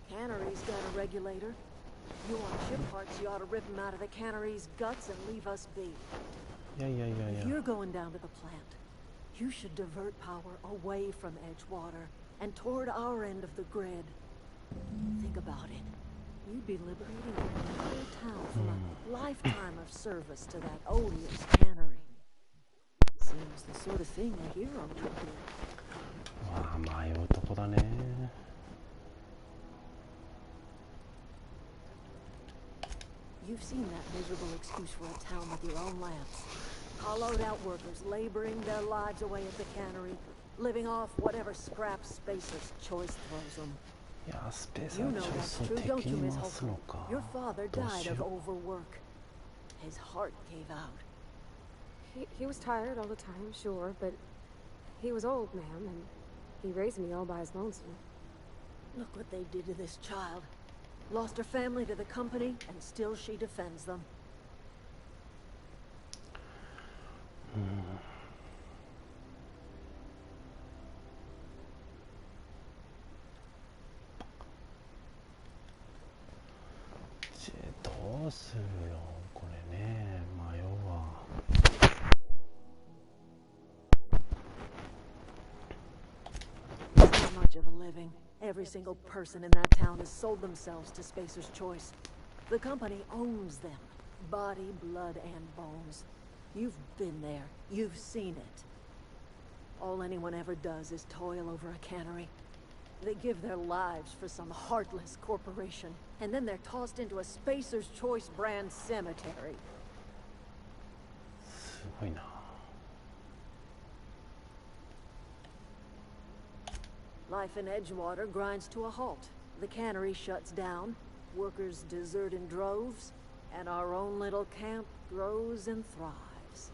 Cannery's got a regulator. You want ship parts, you ought to rip him out of the cannery's guts and leave us be. いやいやいやい If や you're going down to the plant, you should divert power away from Edgewater and toward our end of the grid. Think about it. You'd be liberating an entire town from a lifetime of service to that odious cannery. Seems the sort of thing a hero would do. まあ迷うとこだね You've seen that miserable excuse for a town with your own lands. Hollowed out workers laboring their lives away at the cannery, living off whatever scrap Spacer's choice throws them. いやスペース You は know チョイ that's スを true, 敵 don't you, に Miss 回す Holcomb? のか Your father どう died し of よう overwork. His heart gave out. He was tired all the time, sure, but he was old, ma'am, and he raised me all by his lonesome. Look what they did to this child. Lost her family to the company, and still she defends them. J どうするよこれね迷うわ It's not much of a living. Every single person in that town has sold themselves to Spacer's Choice. The company owns them. Body, blood, and bones. You've been there. You've seen it. All anyone ever does is toil over a cannery. They give their lives for some heartless corporation, and then they're tossed into a Spacer's Choice brand cemetery. すごいな Life in Edgewater grinds to a halt. The cannery shuts down, workers desert in droves, and our own little camp grows and thrives.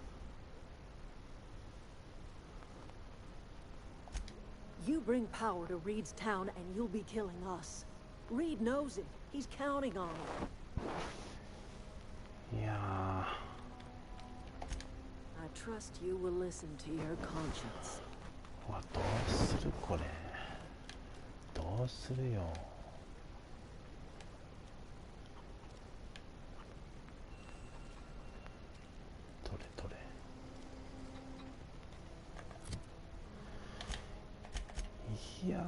You bring power to Reed's town and you'll be killing us. Reed knows it. He's counting on it. いや I trust you will listen to your conscience. どうするこれうするよ。どれどれ。いやー、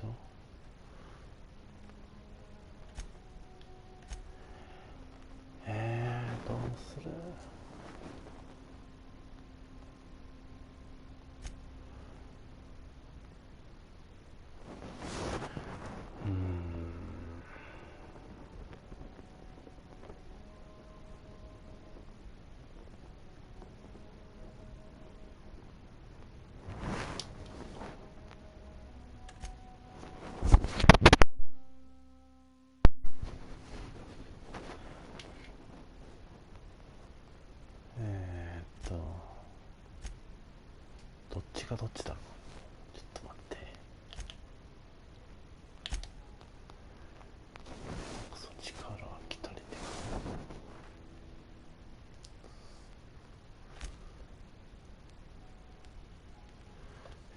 どうする。どっちがどっちだろう。ちょっと待って。そっちから来たりで。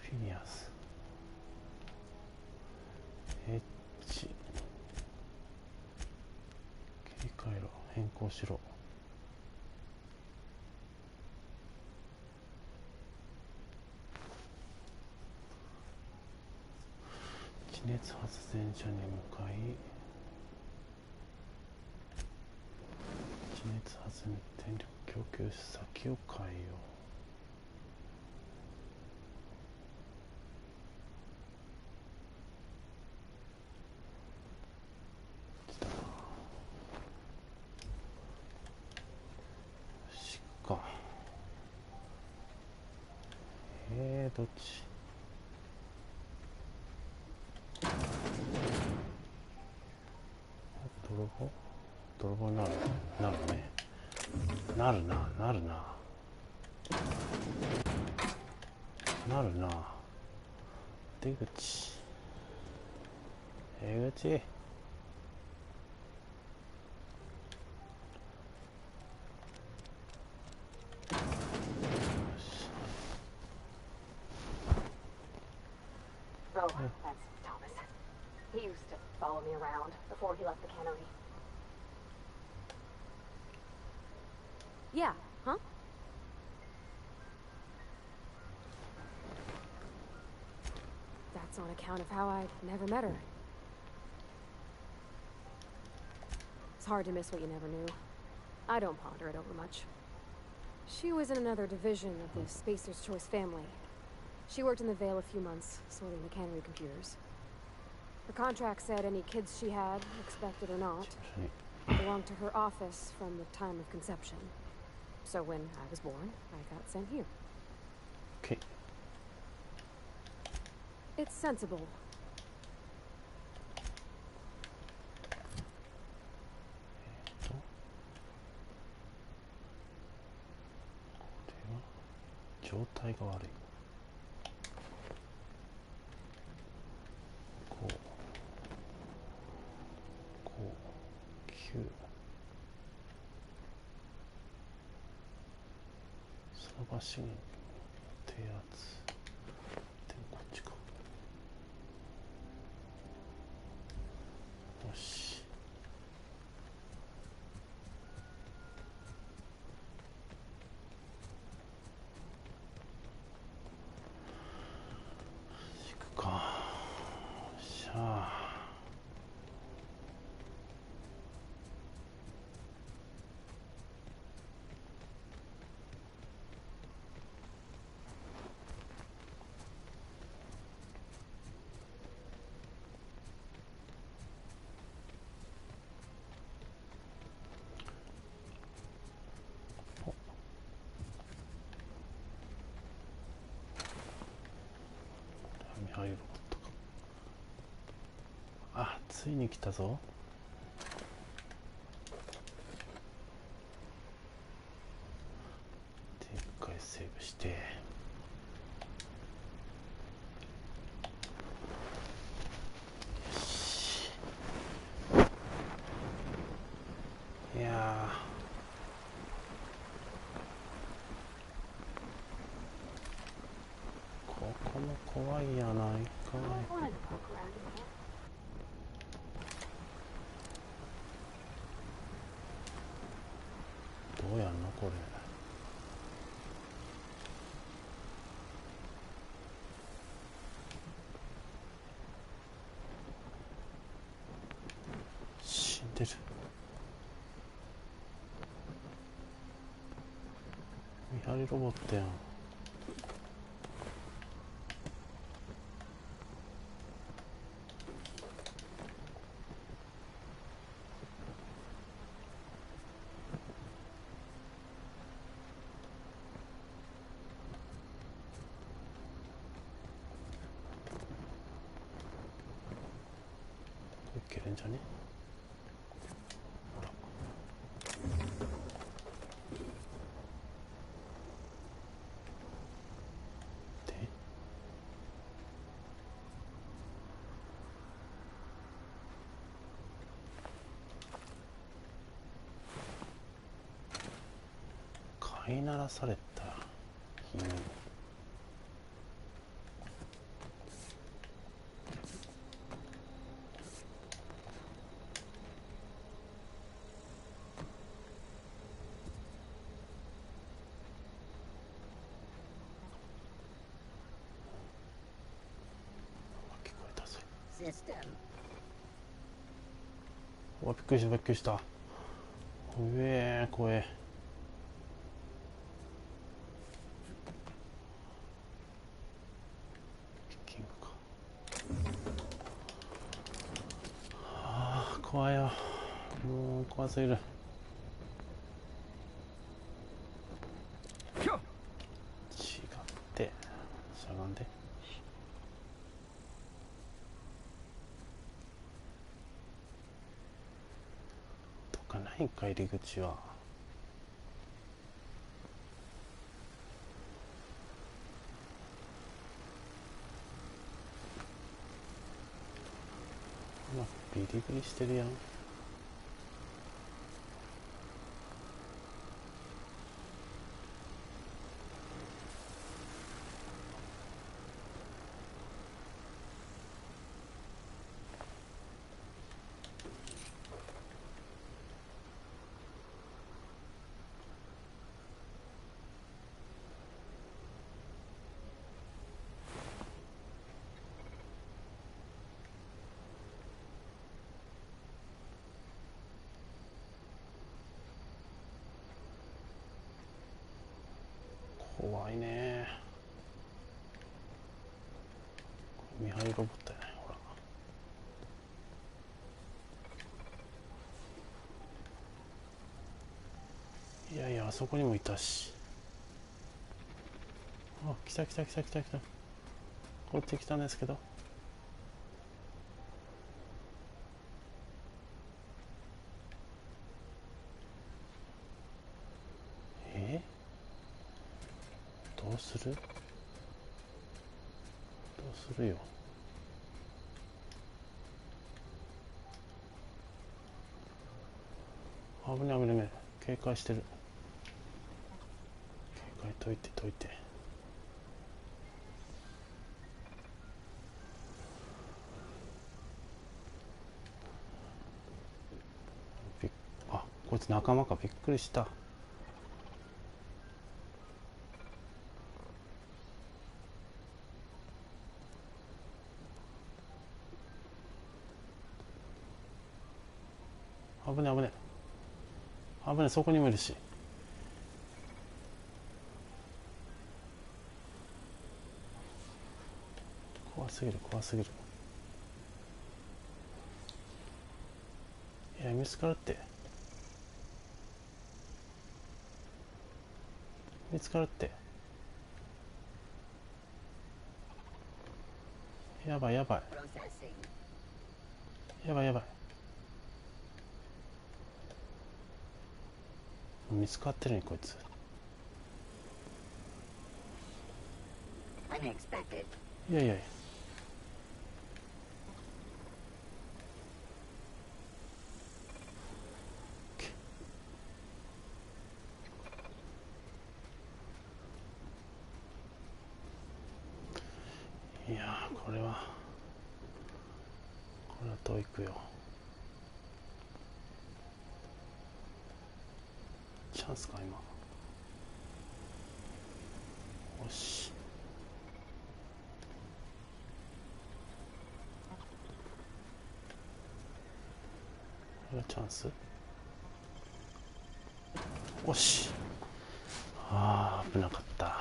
フィニアス。エッジ。切り替えろ。変更しろ。地熱発電所に向かい、地熱発電力供給先を変えよう。しか。どっち。泥棒になるね。なるな。出口。出口。よし。Oh, that's Thomas. He used to follow me around before he left the cannery. Yeah, huh? That's on account of how I never met her. It's hard to miss what you never knew. I don't ponder it over much. She was in another division of the Spacer's Choice family. She worked in the Vale a few months, sorting the cannery computers. Her contract said any kids she had, expected or not, belonged to her office from the time of conception. So when I was born, I got sent here. Okay. It's sensible. This 状態が悪い。9。その場所に低圧。でもこっちか。よし。行くか。よっしゃー。あ、ロボットか。あ、ついに来たぞ。で一回セーブして、よし。いやー、怖いやないかい。どうやんのこれ。死んでる。見張りロボットやん。いけるんじゃね。ほら。で、飼いならされた犬。聞こえたぞ。うわ、びっくりしたびっくりした。うえー、怖え。ピッキングか。ああ、怖いよ。もう怖すぎる。違ってしゃがんで。とかないんか入り口は。うわ、ビリビリしてるやん。怖いね。見張りロボットやね。ほら。いやいや、あそこにもいたし。あ、来た来た来た来た来た。こっち来たんですけど。どうする？どうするよ。危ない危ない危ない。警戒してる。警戒解いて解いて。あ、こいつ仲間か。びっくりした。危ない危ない危ない。そこにもいるし。怖すぎる怖すぎる。いや、見つかるって。見つかるって。やばいやばいやばいやばい。見つかってるねこいつ。いやいやいや。いやー、これは遠いくよ。チャンスか今。よし、これはチャンス。よし、あー危なかった。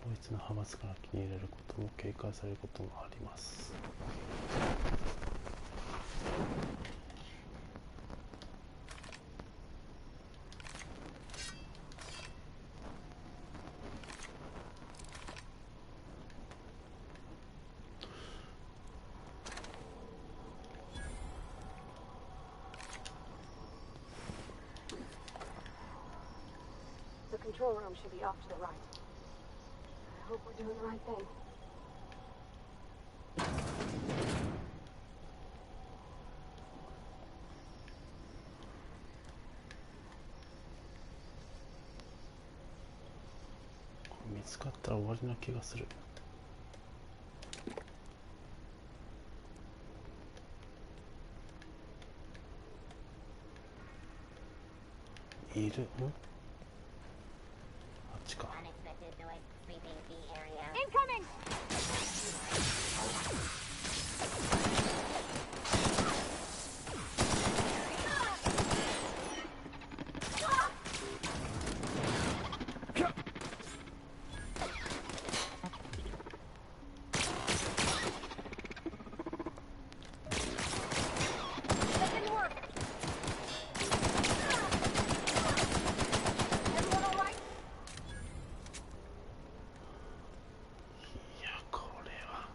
統一の派閥から気に入られることも警戒されることもあります。The control room should be off to the right. I hope we're doing the right thing.これ見つかったら終わりな気がする。いる？ん？あっちか。Incoming! That didn't work. Everyone all right? いや、これは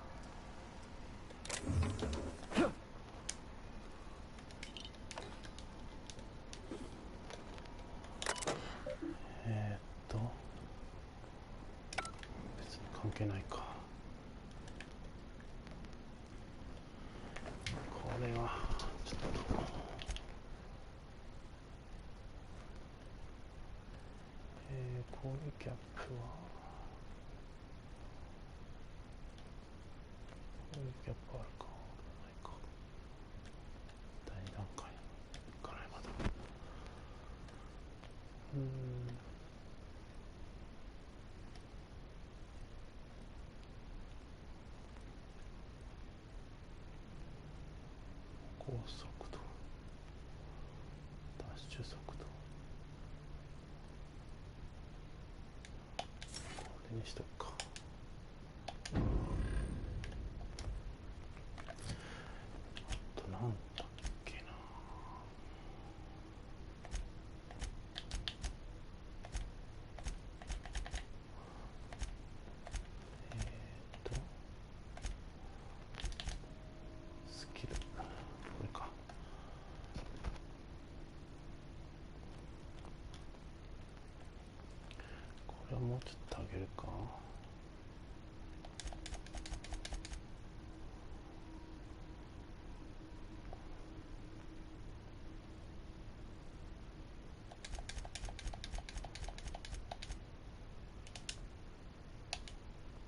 えーっと別に関係ないか。これはちょっと攻撃キャップは攻撃キャップあるかないか。第2段階いかないまだ。高速度、ダッシュ速度、これにしとくか。あとなんだっけな。スキル、これか。これはもうちょっと上げるか。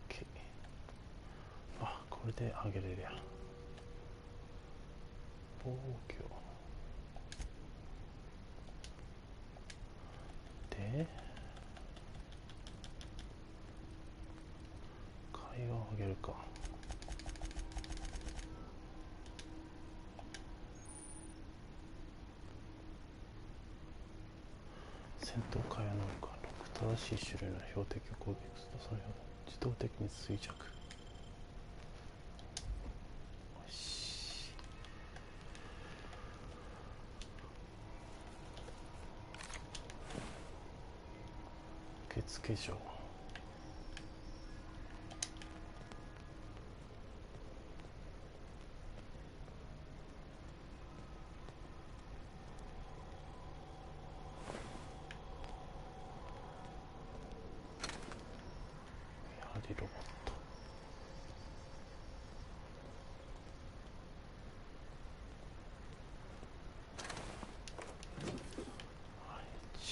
OK。あ、これで上げれるやん。防御で会話を上げるか。戦闘会話能力は6。正しい種類の標的を攻撃するとそれを自動的に衰弱。よし。受付所。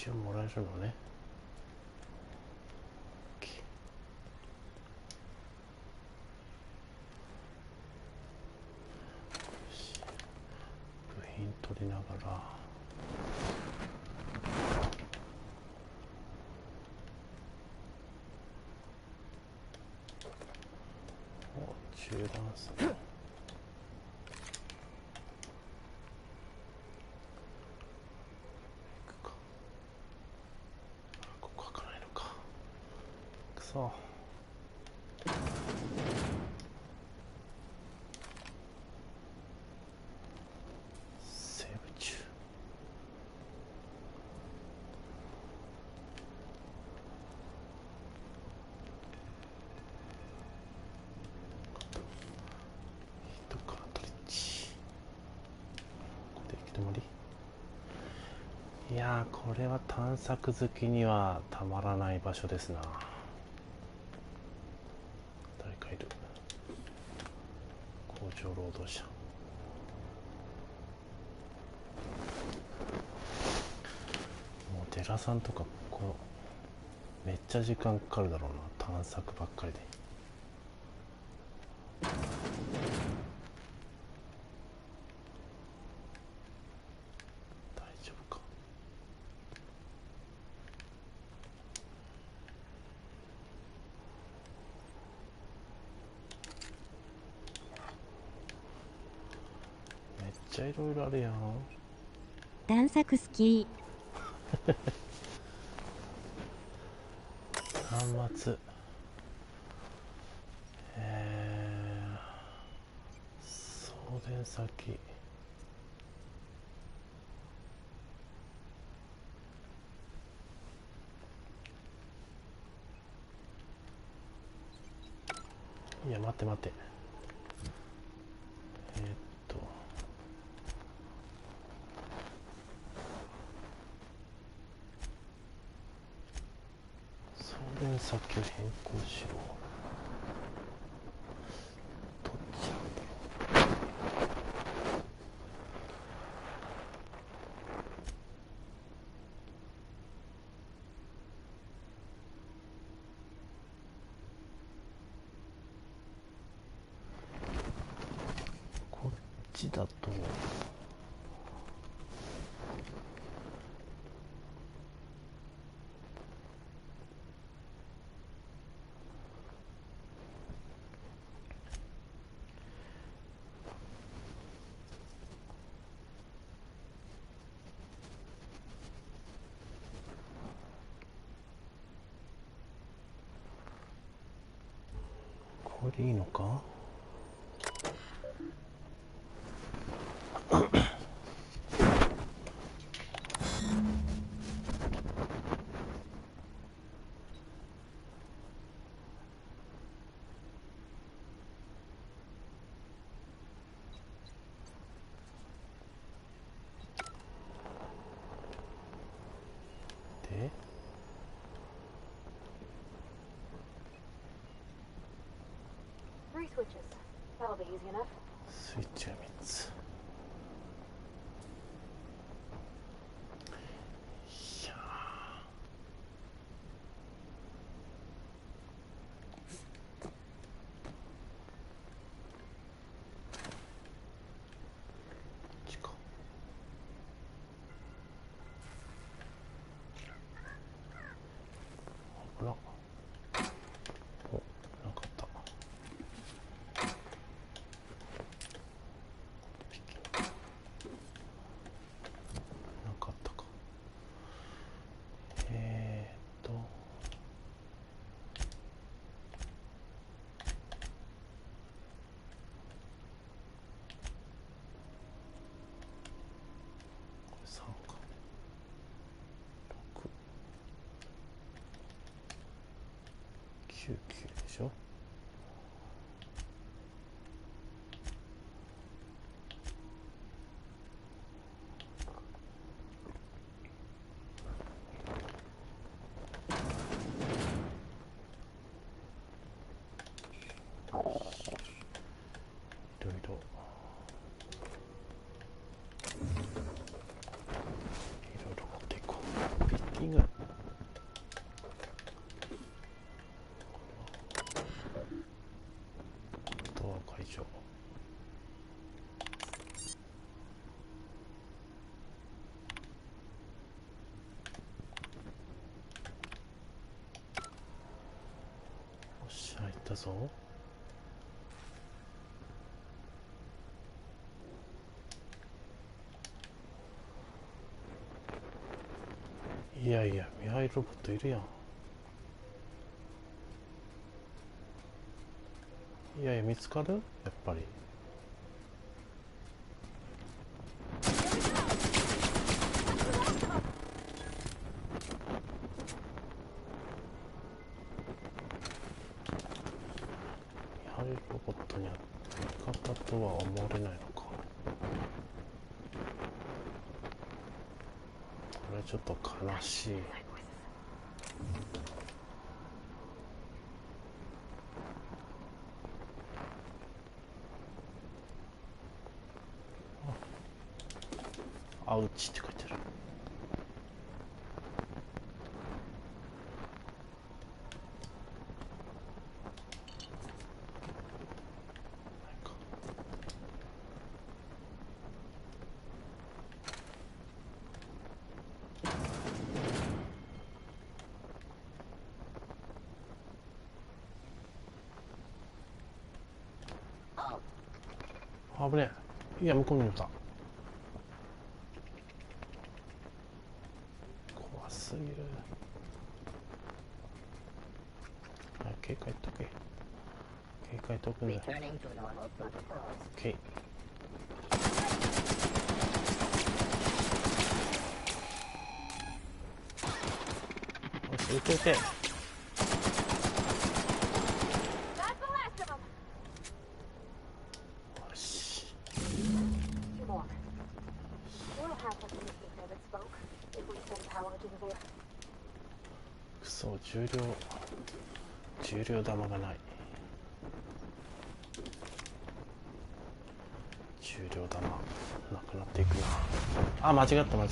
一応もらえるのね。部品取りながら中断する。ここ開かないのか。くそ。セーブ中。いやー、これは探索好きにはたまらない場所ですな。誰かいる。工場労働者。もう寺さんとかこうめっちゃ時間かかるだろうな、探索ばっかりで。めっちゃいろいろあるやん。探索好き。端末。送電先。いや、待って待って。送電先を変更しろ。どっちなんだろう。こっちだとこれでいいのか。でThree switches. That'll be easy enough. スイッチが3つ。いやこっちか。危なっ。お、なかった。なかったか。これ3か。6、9、9でしょ。いろいろ持っていこう。ピッて。たぞ。いやいや、見張りロボットいるやん。いやいや、見つかる？やっぱり。見張りロボットには味方とは思われないのか。これちょっと悲しい。アウチって書いてある。危ねえ。いや、向こうにいた。怖すぎる。警戒とけ。警戒とくんだ。オッケー。よし、撃て撃て。くそ、重量玉がない。重量玉なくなっていくな。あ、間違ったもん。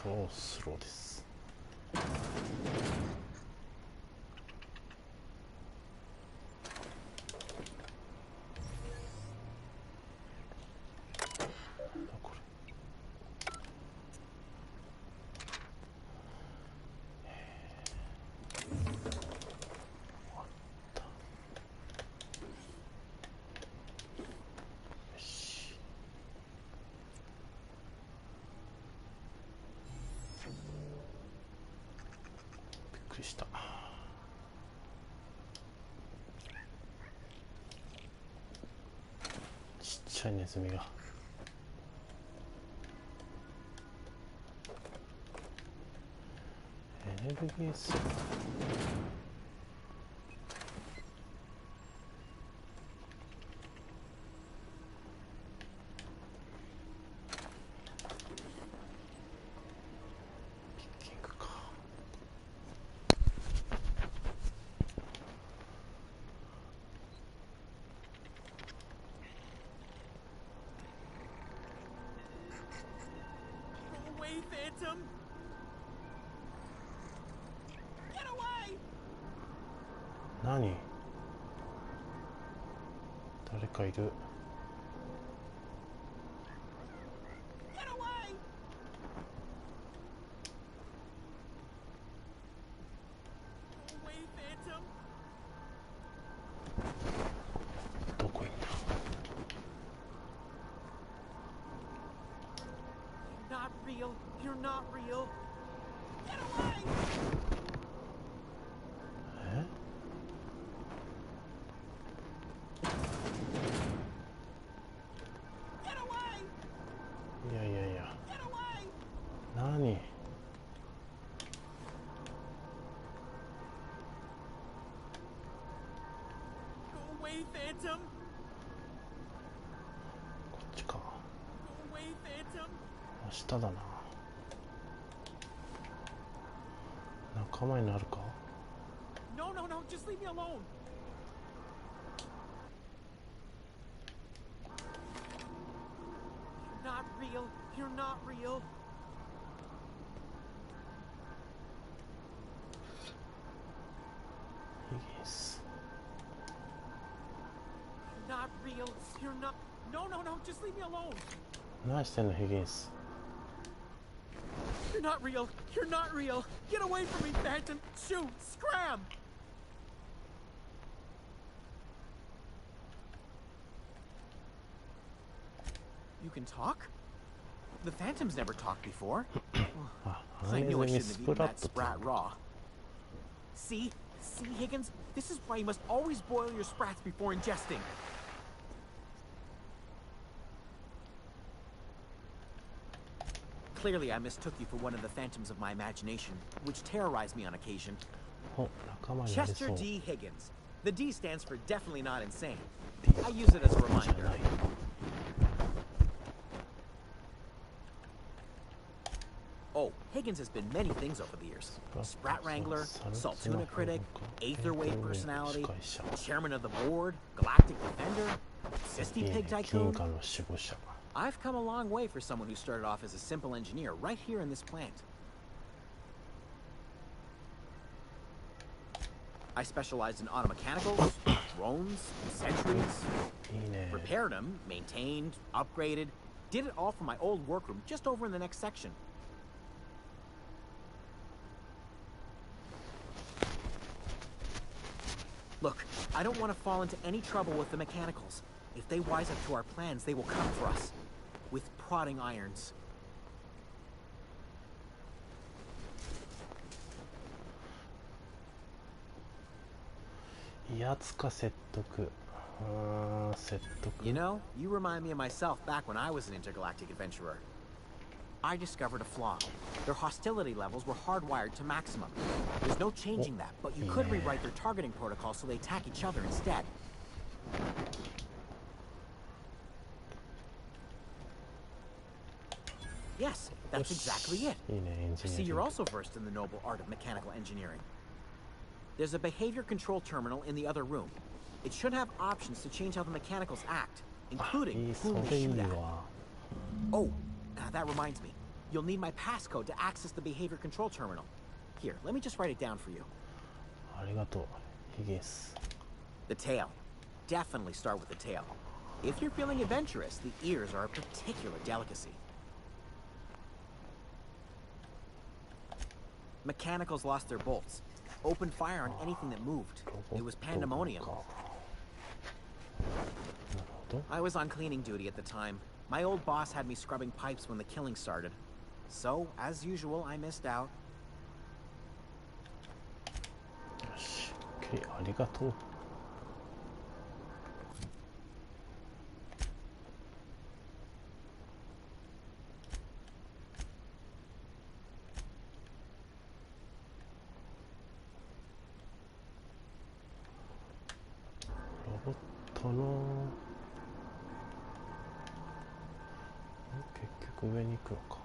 超スローです。これあった。よし。びっくりした。ちっちゃいネズミが。エネルギースピッキングか。何？誰かいる。どこ行った？ Not real. You're not real. Get away! え？いやいやいや。何？こっちか。下だな。仲間になるか？ No, just leave me alone. Not real. You're not real. 逃げ real. You're not. No, no, no. Just leave me alone. 何してんのヒギンス。 You're not real. You're not real. Get away from me, Phantom. Shoot. Scram. You can talk? The Phantom's never talked before. I knew I shouldn't have eaten that sprat raw. See? See, Higgins? This is why you must always boil your sprats before ingesting. Clearly, I mistook you for one of the phantoms of my imagination, which terrorized me on occasion. お、仲間になりそう。 Chester D. Higgins. The D stands for definitely not insane. I use it as a reminder. Oh, Higgins has been many things over the years. Sprat Wrangler, Saltuna Critic, Aetherwave Personality, Chairman of the Board, Galactic Defender, Sisty Pig Tycoon. I've come a long way for someone who started off as a simple engineer right here in this plant. I specialized in automechanicals, drones, sentries, repaired them, maintained, upgraded, did it all from my old workroom just over in the next section. Look, I don't want to fall into any trouble with the mechanicals. If they wise up to our plans, they will come for us. With prodding irons. 威圧か説得。説得。 You know, you remind me of myself back when I was an intergalactic adventurer. I discovered a flaw. Their hostility levels were hardwired to maximum. There's no changing that, but you could rewrite their targeting protocol so they attack each other instead. Yes, that's exactly it. I see you're also versed in the noble art of mechanical engineering. There's a behavior control terminal in the other room. It should have options to change how the mechanicals act, including who they shoot at. Oh, that reminds me. You'll need my passcode to access the behavior control terminal. Here, let me just write it down for you. ありがとう、ヒギンス。 The tail. Definitely start with the tail. If you're feeling adventurous, the ears are a particular delicacy. Mechanicals lost their bolts. Opened fire on anything that moved. It was pandemonium. I was on cleaning duty at the time. My old boss had me scrubbing pipes when the killing started. So, as usual, I missed out. よし、OK、ありがとう。ロボットの結局上に行くのか。こ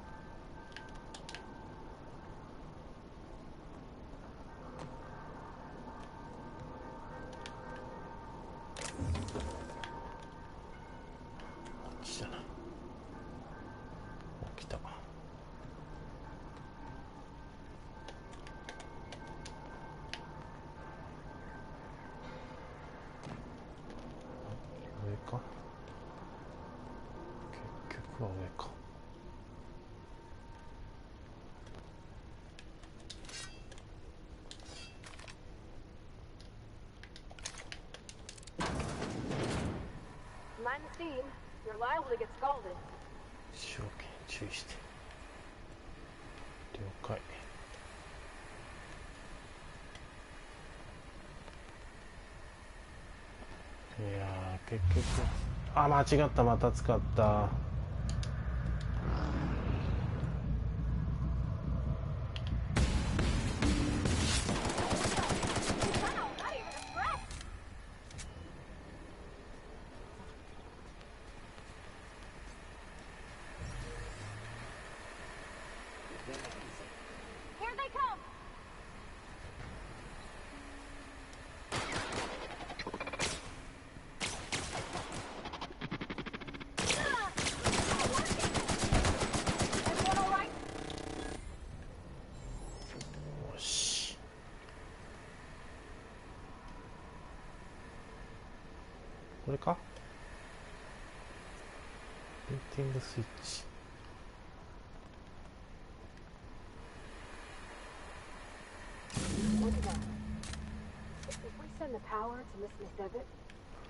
っちじゃない。来た。上か。結局は上か。Mind the steam. You're liable to get scalded. 証券注意して。了解。いやー、結局間違った、また使った。Here they come! Everyone all right? よし。これか。ルーティングスイッチ。Look at that. If we send the power to Miss McDevitt,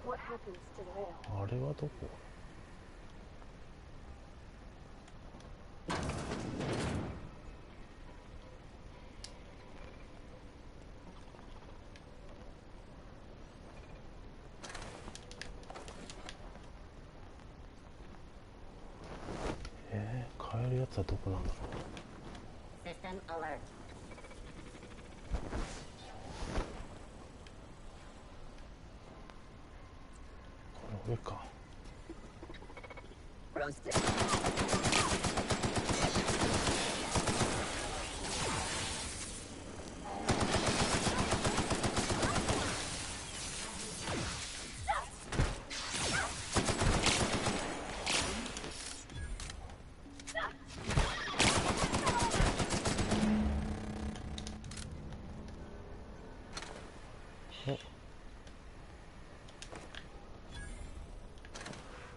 what happens to the veil? あれはどこ？変えるやつはどこなんだろう。System alert. この上か。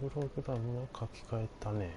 プログラムは書き換えたね。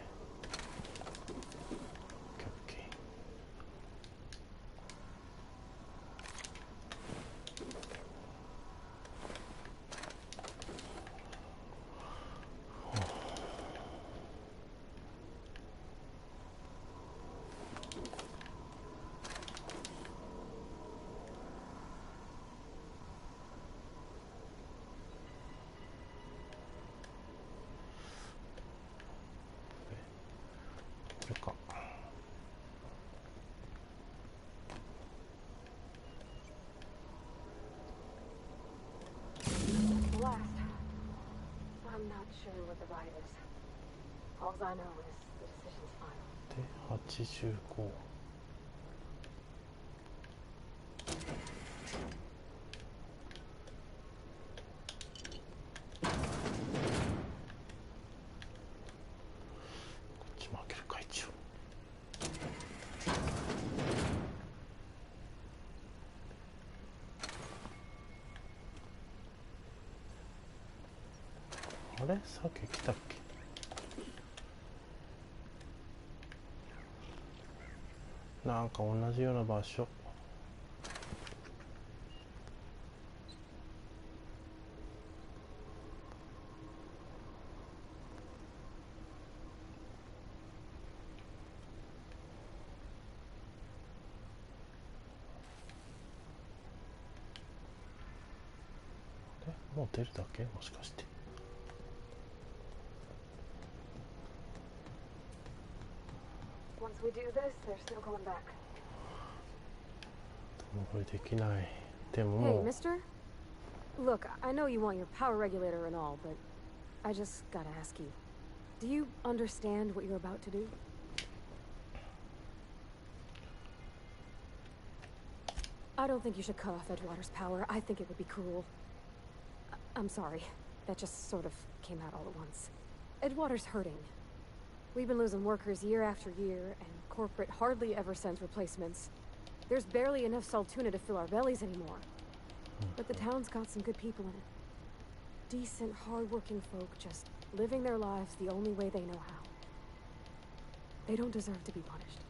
I'm not sure what the ride is. All I know is the decision's final. で、85。こっちも開けるか一応。あれ、さっき来たっけ？なんか同じような場所。もう出るだけ？もしかして。Once we do this, there's no going back. これできない。でももう。Hey, mister? Look, I know you want your power regulator and all, but I just gotta ask you. Do you understand what you're about to do? I don't think you should cut off Edgewater's power. I think it would be cruel. I'm sorry. That just sort of came out all at once. Edgewater's hurting. We've been losing workers year after year, and corporate hardly ever sends replacements. There's barely enough Saltuna to fill our bellies anymore. But the town's got some good people in it. Decent, hard-working folk just living their lives the only way they know how. They don't deserve to be punished.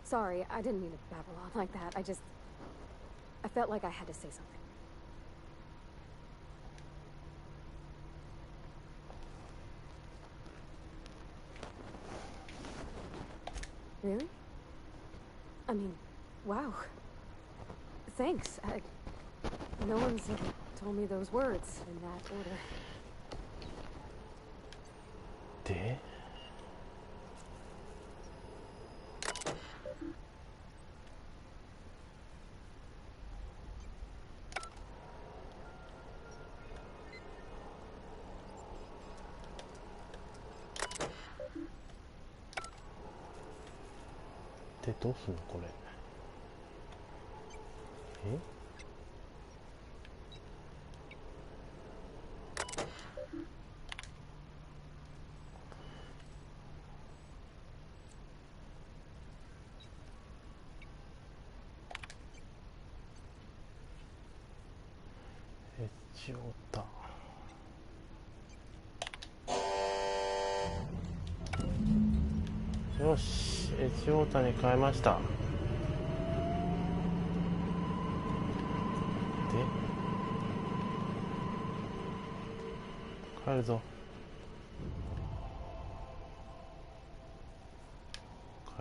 Sorry, I didn't mean to babble on like that. I felt like I had to say something. Really? I mean, wow. Thanks. No one's ever told me those words in that order. でどうすんのこれ。えエッジオータよし、エッジオータに変えました。で帰るぞ。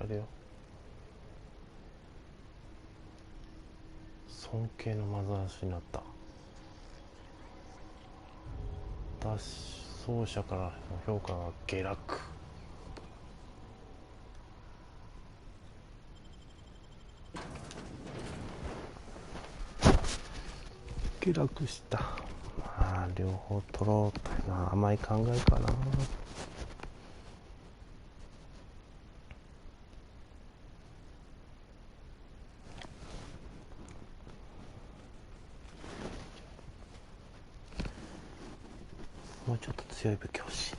帰るよ。尊敬のまざしになった。脱走者からの評価が下落。下落した。まあ両方取ろうというのは甘い考えかな。もうちょっと強い武器欲しい。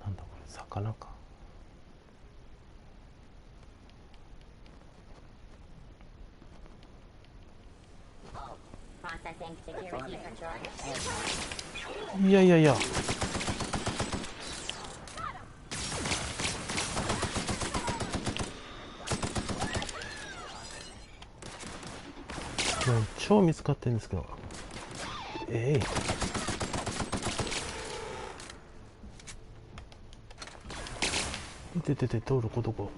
なんだこれ、魚か。いやいやいや。超見つかってるんですけど。いてどこどこ。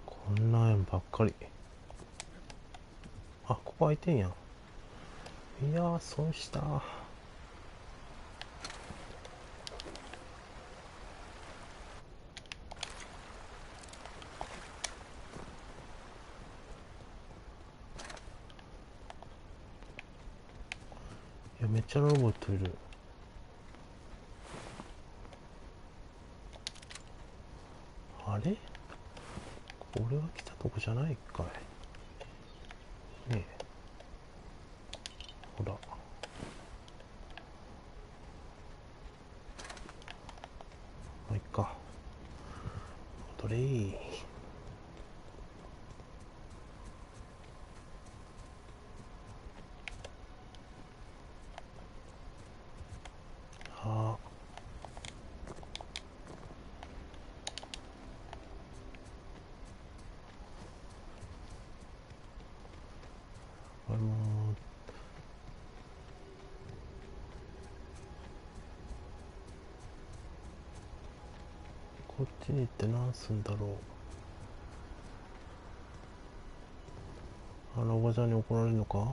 こんな円ばっかり。あ、ここ開いてんやん。いやー、損した。いや、めっちゃロボットいる。あれ？俺が来たとこじゃないかい。ねえ。ほら。もういっか。戻れー。はあ。こっちに行って何すんだろう。あのおばちゃんに怒られるのか。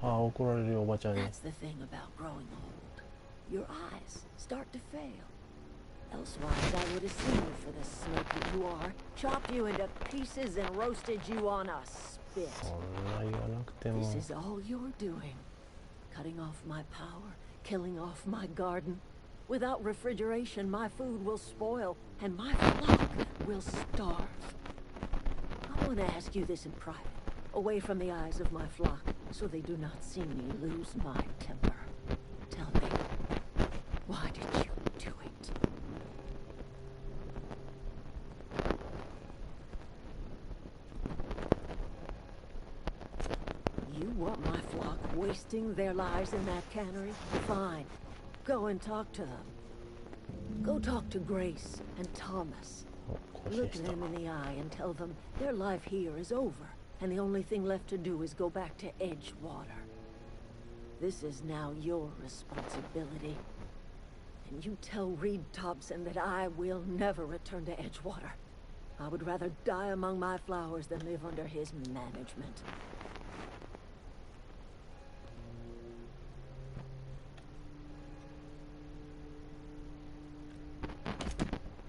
ああ、怒られるよおばちゃんに。That's the thing about growing old. Your eyes start to fail. Elsewise, I would have seen you for the snake that you are, chopped you into pieces and roasted you on a spit. This is all you're doing. Cutting off my power, killing off my garden. Without refrigeration, my food will spoil, and my flock will starve. I want to ask you this in private, away from the eyes of my flock, so they do not see me lose my temper. Tell me, why did you do it? You want my flock wasting their lives in that cannery? Fine. Go and talk to them. Go talk to Grace and Thomas. Look them in the eye and tell them their life here is over. and the only thing left to do is go back to Edgewater. This is now your responsibility. And you tell Reed Thompson that I will never return to Edgewater. I would rather die among my flowers than live under his management.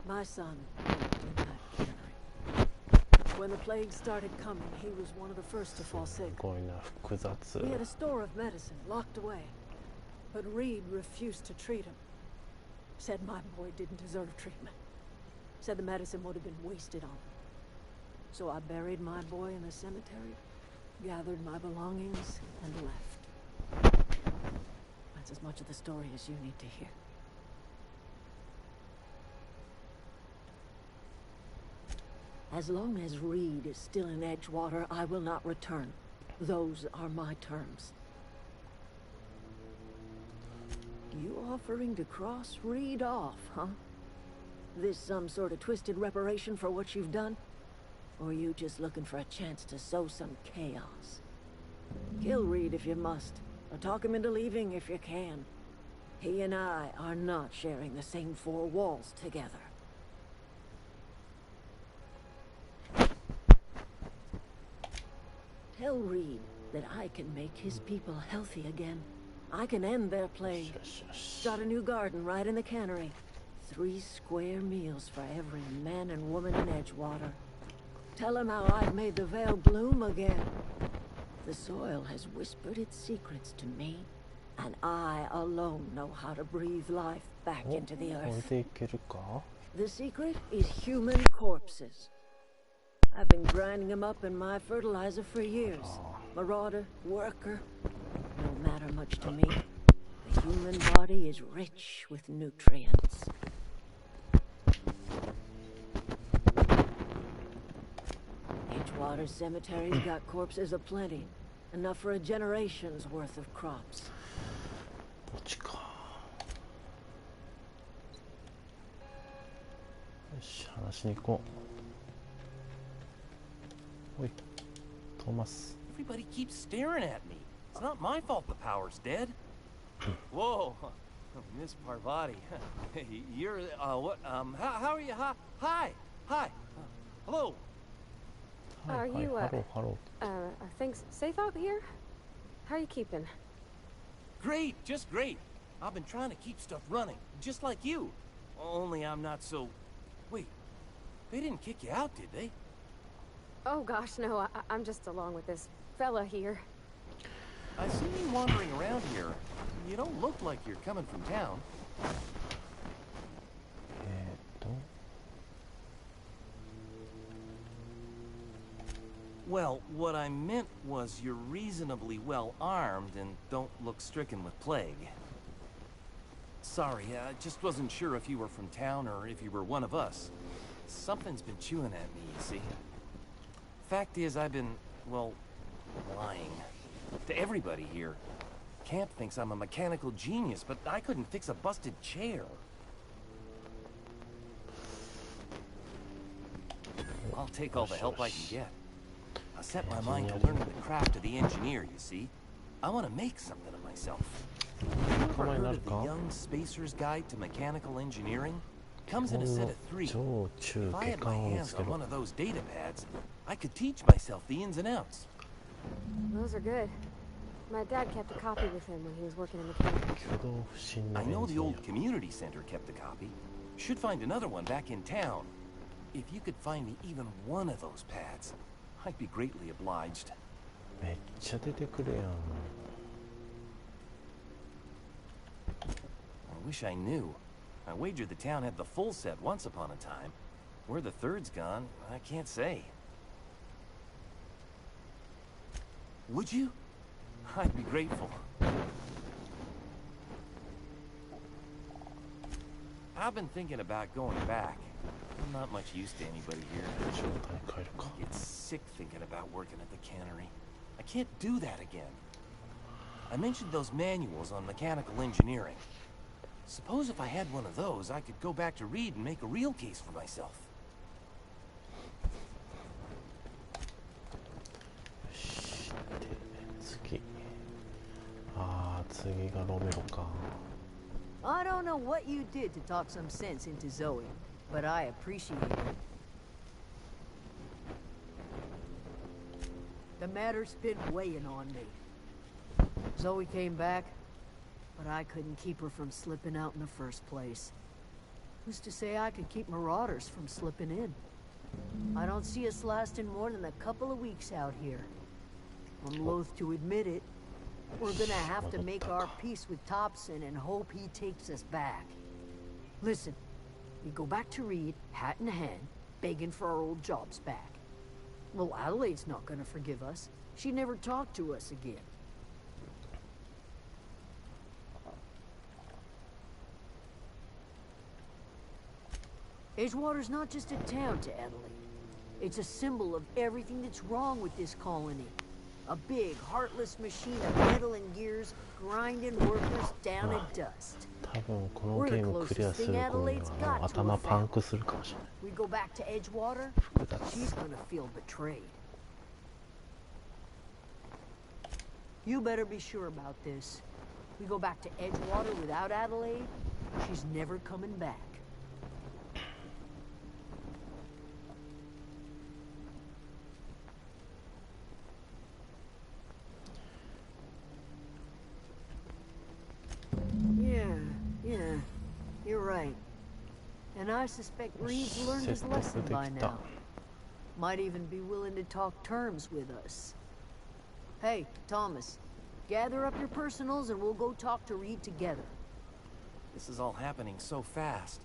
My son worked in that cannery. When the plague started coming, he was one of the first to fall sick. We had a store of medicine locked away, but Reed refused to treat him. Said my boy didn't deserve treatment. Said the medicine would have been wasted on him. So I buried my boy in the cemetery, gathered my belongings, and left. That's as much of the story as you need to hear. As long as Reed is still in Edgewater, I will not return. Those are my terms. You offering to cross Reed off, huh? This some sort of twisted reparation for what you've done? Or you just looking for a chance to sow some chaos? Kill Reed if you must, or talk him into leaving if you can. He and I are not sharing the same four walls together. Tell Reed that I can make his people healthy again. I can end their plague. Start a new garden right in the cannery. 3 square meals for every man and woman in Edgewater. Tell him how I've made the Vale bloom again. The soil has whispered its secrets to me, and I alone know how to breathe life back into the earth. The secret is human corpses. I've been grinding them up in my fertilizer for years. Marauder, worker, no matter much to me. The human body is rich with nutrients. Edgewater Cemetery's got corpses aplenty. Enough for a generation's worth of crops. 墓地か。よし、話しに行こう。おい、トーマス。Everybody keeps staring at me. It's not my fault the power's dead. Whoa, Miss Parvati. You're, what, how are you? Hi. Hello. Are you, hello. Are things safe out here? How are you keeping? Great, just great. I've been trying to keep stuff running, just like you. Only I'm not so... Wait, they didn't kick you out, did they? Oh gosh, no, I'm just along with this fella here. I see you wandering around here. You don't look like you're coming from town. Well, what I meant was you're reasonably well armed and don't look stricken with plague. Sorry, I just wasn't sure if you were from town or if you were one of us. Something's been chewing at me, you see. Fact is, I've been, well, lying. To everybody here. Camp thinks I'm a mechanical genius, but I couldn't fix a busted chair. I'll take all the help I can get. I set my mind to learning the craft of the engineer, you see. I want to make something of myself. Ever heard of the Young Spacer's Guide to Mechanical Engineering? Comes in a set of 3. If I had my hands on one of those data pads, I could teach myself the ins and outs. Those are good. My dad kept a copy with him when he was working in the camp. I know the old community center kept a copy. Should find another one back in town. If you could find me even one of those pads, I'd be greatly obliged. めっちゃ出てくるやん。I wish I knew. I wagered the town had the full set once upon a time. Where the third's gone, I can't say. Would you? I'd be grateful. I've been thinking about going back. I'm not much use to anybody here. I get sick thinking about working at the cannery. I can't do that again. I mentioned those manuals on mechanical engineering. Suppose if I had one of those, I could go back to Reed and make a real case for myself. 次がロメロか。 I don't know what you did to talk some sense into Zoe, but I appreciate it. The matter's been weighing on me. Zoe came back, but I couldn't keep her from slipping out in the first place. Who's to say I could keep marauders from slipping in? I don't see us lasting more than a couple of weeks out here. I'm loath to admit it. We're gonna have to make our peace with Thompson and hope he takes us back. Listen, we go back to Reed, hat in hand, begging for our old jobs back. Well, Adelaide's not gonna forgive us. She never talked to us again. Edgewater's not just a town to Adelaide. It's a symbol of everything that's wrong with this colony. A big, heartless machine of metal and gears, grinding workers down to dust. 多分このゲームクリアする頃には頭パンクするかもしれない。 We go back to Edgewater, she's gonna feel betrayed. You better be sure about this. We go back to Edgewater without Adelaide, she's never coming back. Yeah, you're right. And I suspect Reed's learned his lesson by now. Might even be willing to talk terms with us. Hey, Thomas, gather up your personals and we'll go talk to Reed together. This is all happening so fast.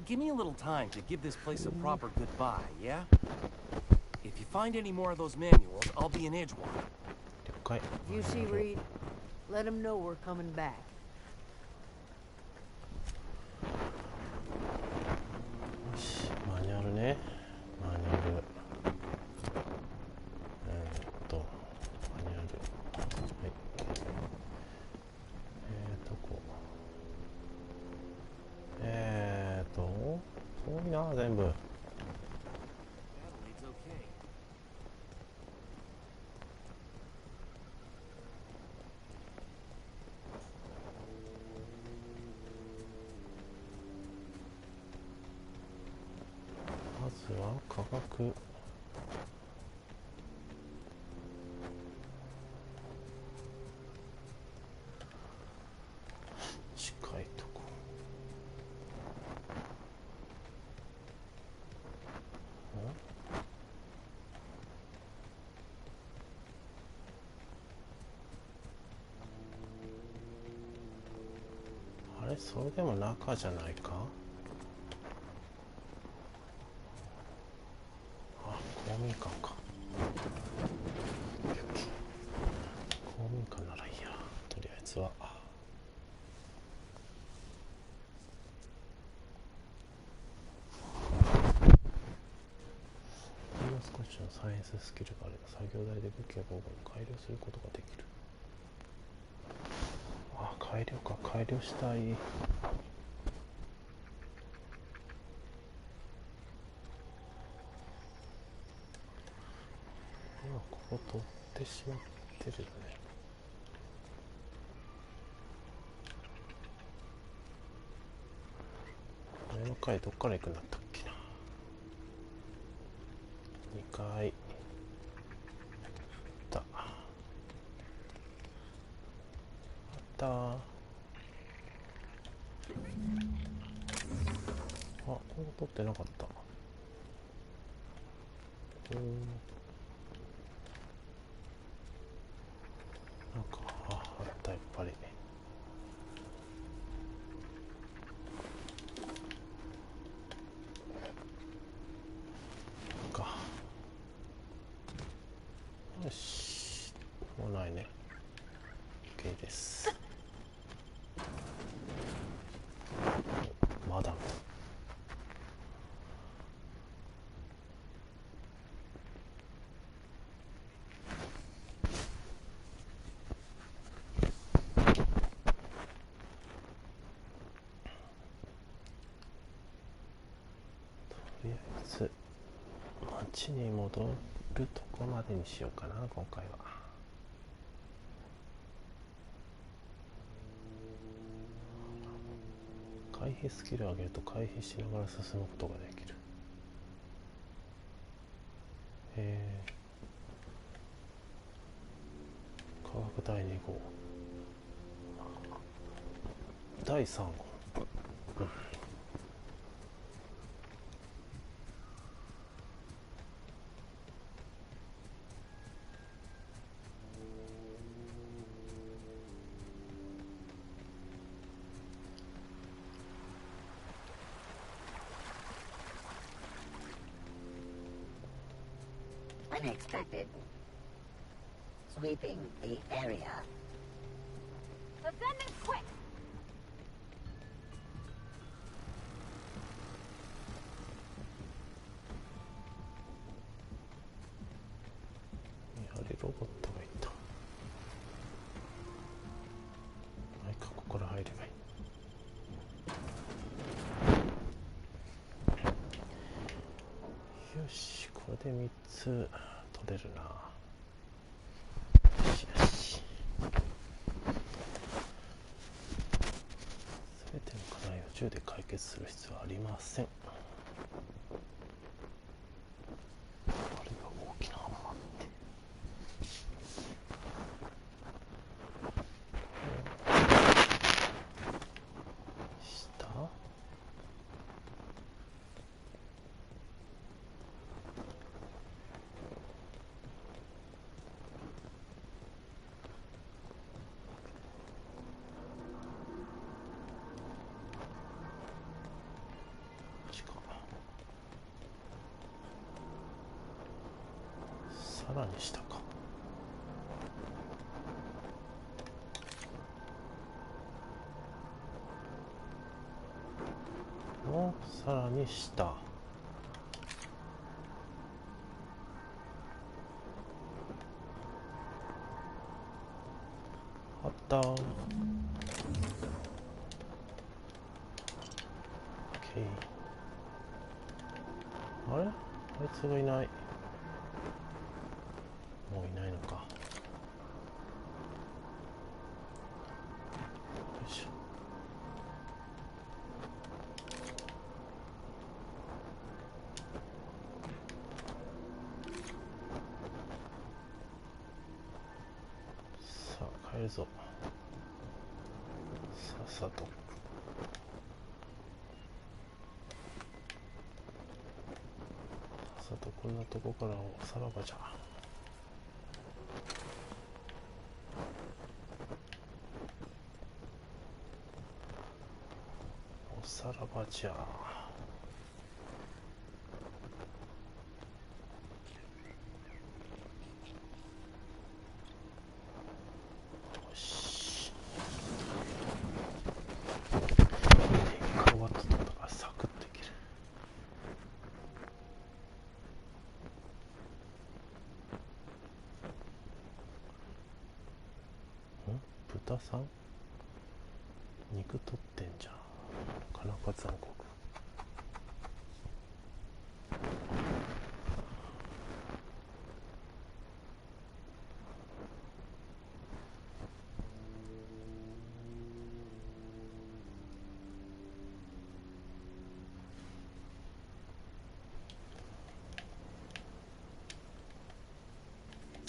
Give me a little time to give this place a proper goodbye, yeah? If you find any more of those manuals, I'll be in Edgewater. If you see Reed, let him know we're coming back. マニュアルね。マニュアル。マニュアル。はい。遠いな、全部。まずは科学。近いとこ。あれ、それでも中じゃないか。公民館か。公民館ならいいや。とりあえずは。ほんの少しのサイエンススキルがあれば作業台で武器や防具を改良することができる。あ、改良か。改良したい。ここ取ってしまってるよね。上の階どっから行くんだったっけな。2階だ。あったー。あ、ここ取ってなかった。なんか、あった、やっぱり。か。よし。もうないね。OK です。まだ。とりあえず町に戻るとこまでにしようかな、今回は。回避スキルを上げると回避しながら進むことができる。科学第2号第3号、Unexpected. Sweeping the area. Defend this quick! やはりロボットがいた。はい、ここから入ればいい。よし、これで3つ取れるな。よしよし。全ての課題を銃で解決する必要はありません。あれが大きなハンマーって。下？さらに下か。もうさらに下。あった。オッケー。あれ？あいつがいない。もういないのか。よいしょ。さあ帰るぞ。さっさと。さっさとこんなとこからおさらばじゃ。さらばじゃ。よし。変わったとこだからサクッといける。豚さん？肉取ってんじゃん。なかなか残酷。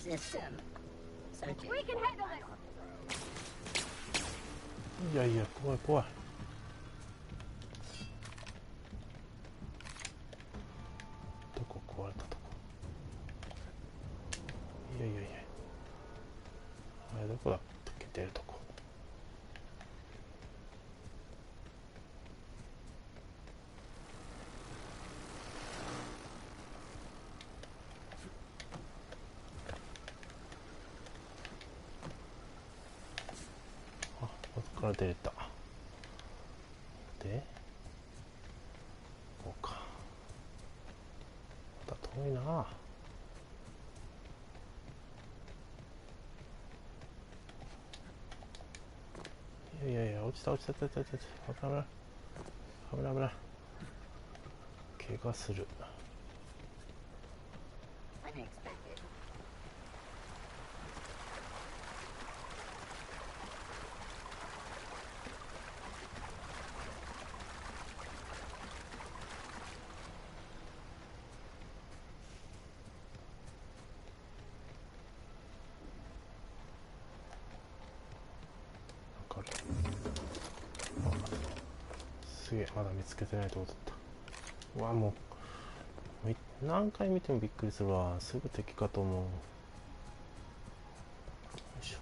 System. Searching. We can handle this! いやいや、怖い怖い。どこ壊れたとこ。いやいやいや。あれどこだ？溶けてるとこ。あ、ここから出れた。で、こうか。また遠いな。いやいやいや、落ちた落ちた落ちた落ちた。危ない危ない危ない。怪我する。すげえ、まだ見つけてないとこだった。うわ、もう何回見てもびっくりするわ。すぐ敵かと思う。よいしょ。よ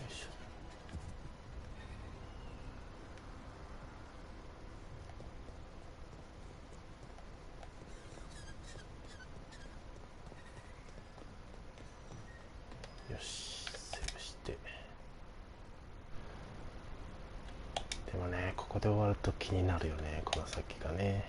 いしょ。よし、セーブして。でもね、ここで終わると気になるよね、この先がね。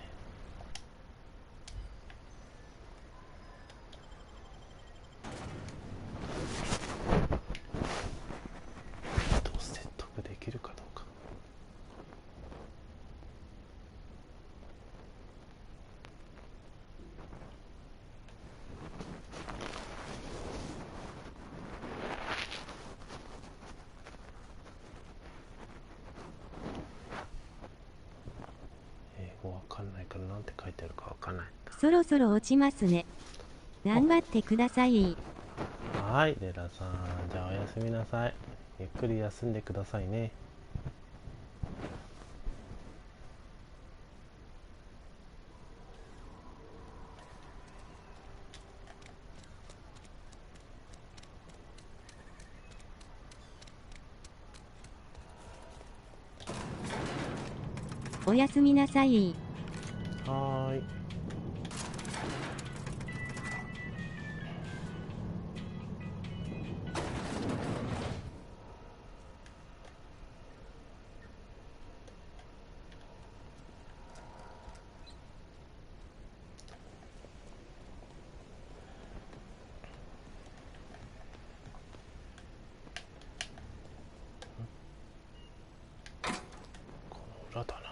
どう説得できるかどうか。わかんないからなんて書いてあるかわかんない。そろそろ落ちますね。頑張ってください。はい、レラさん、じゃあおやすみなさい。ゆっくり休んでくださいね。おやすみなさい。はーい。この裏だな。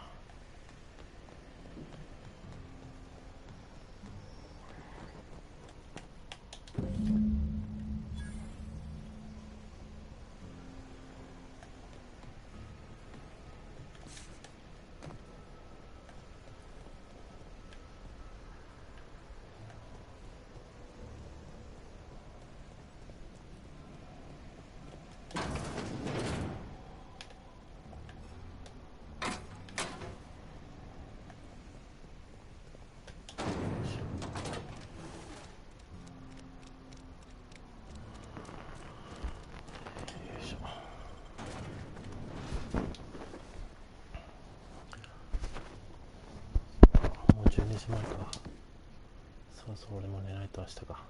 もう12時前か。そろそろ俺も寝ないと明日か。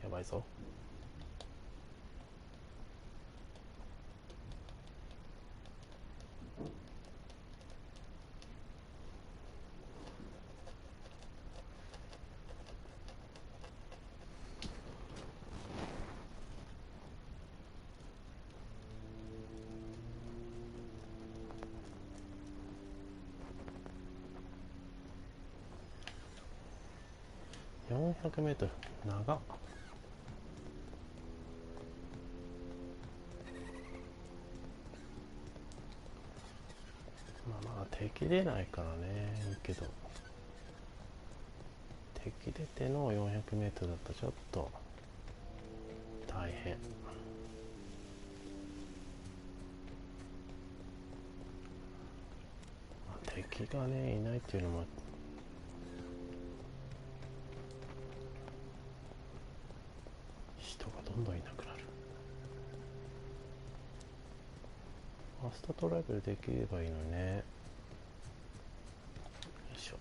やばいぞ。400メートル、長っ。まあ敵出ないからね、いいけど。敵出ての400メートルだったらちょっと大変。敵がね、いないっていうのも人がどんどんいなくなる。ファストトラベルできればいいのにね。よいしょ。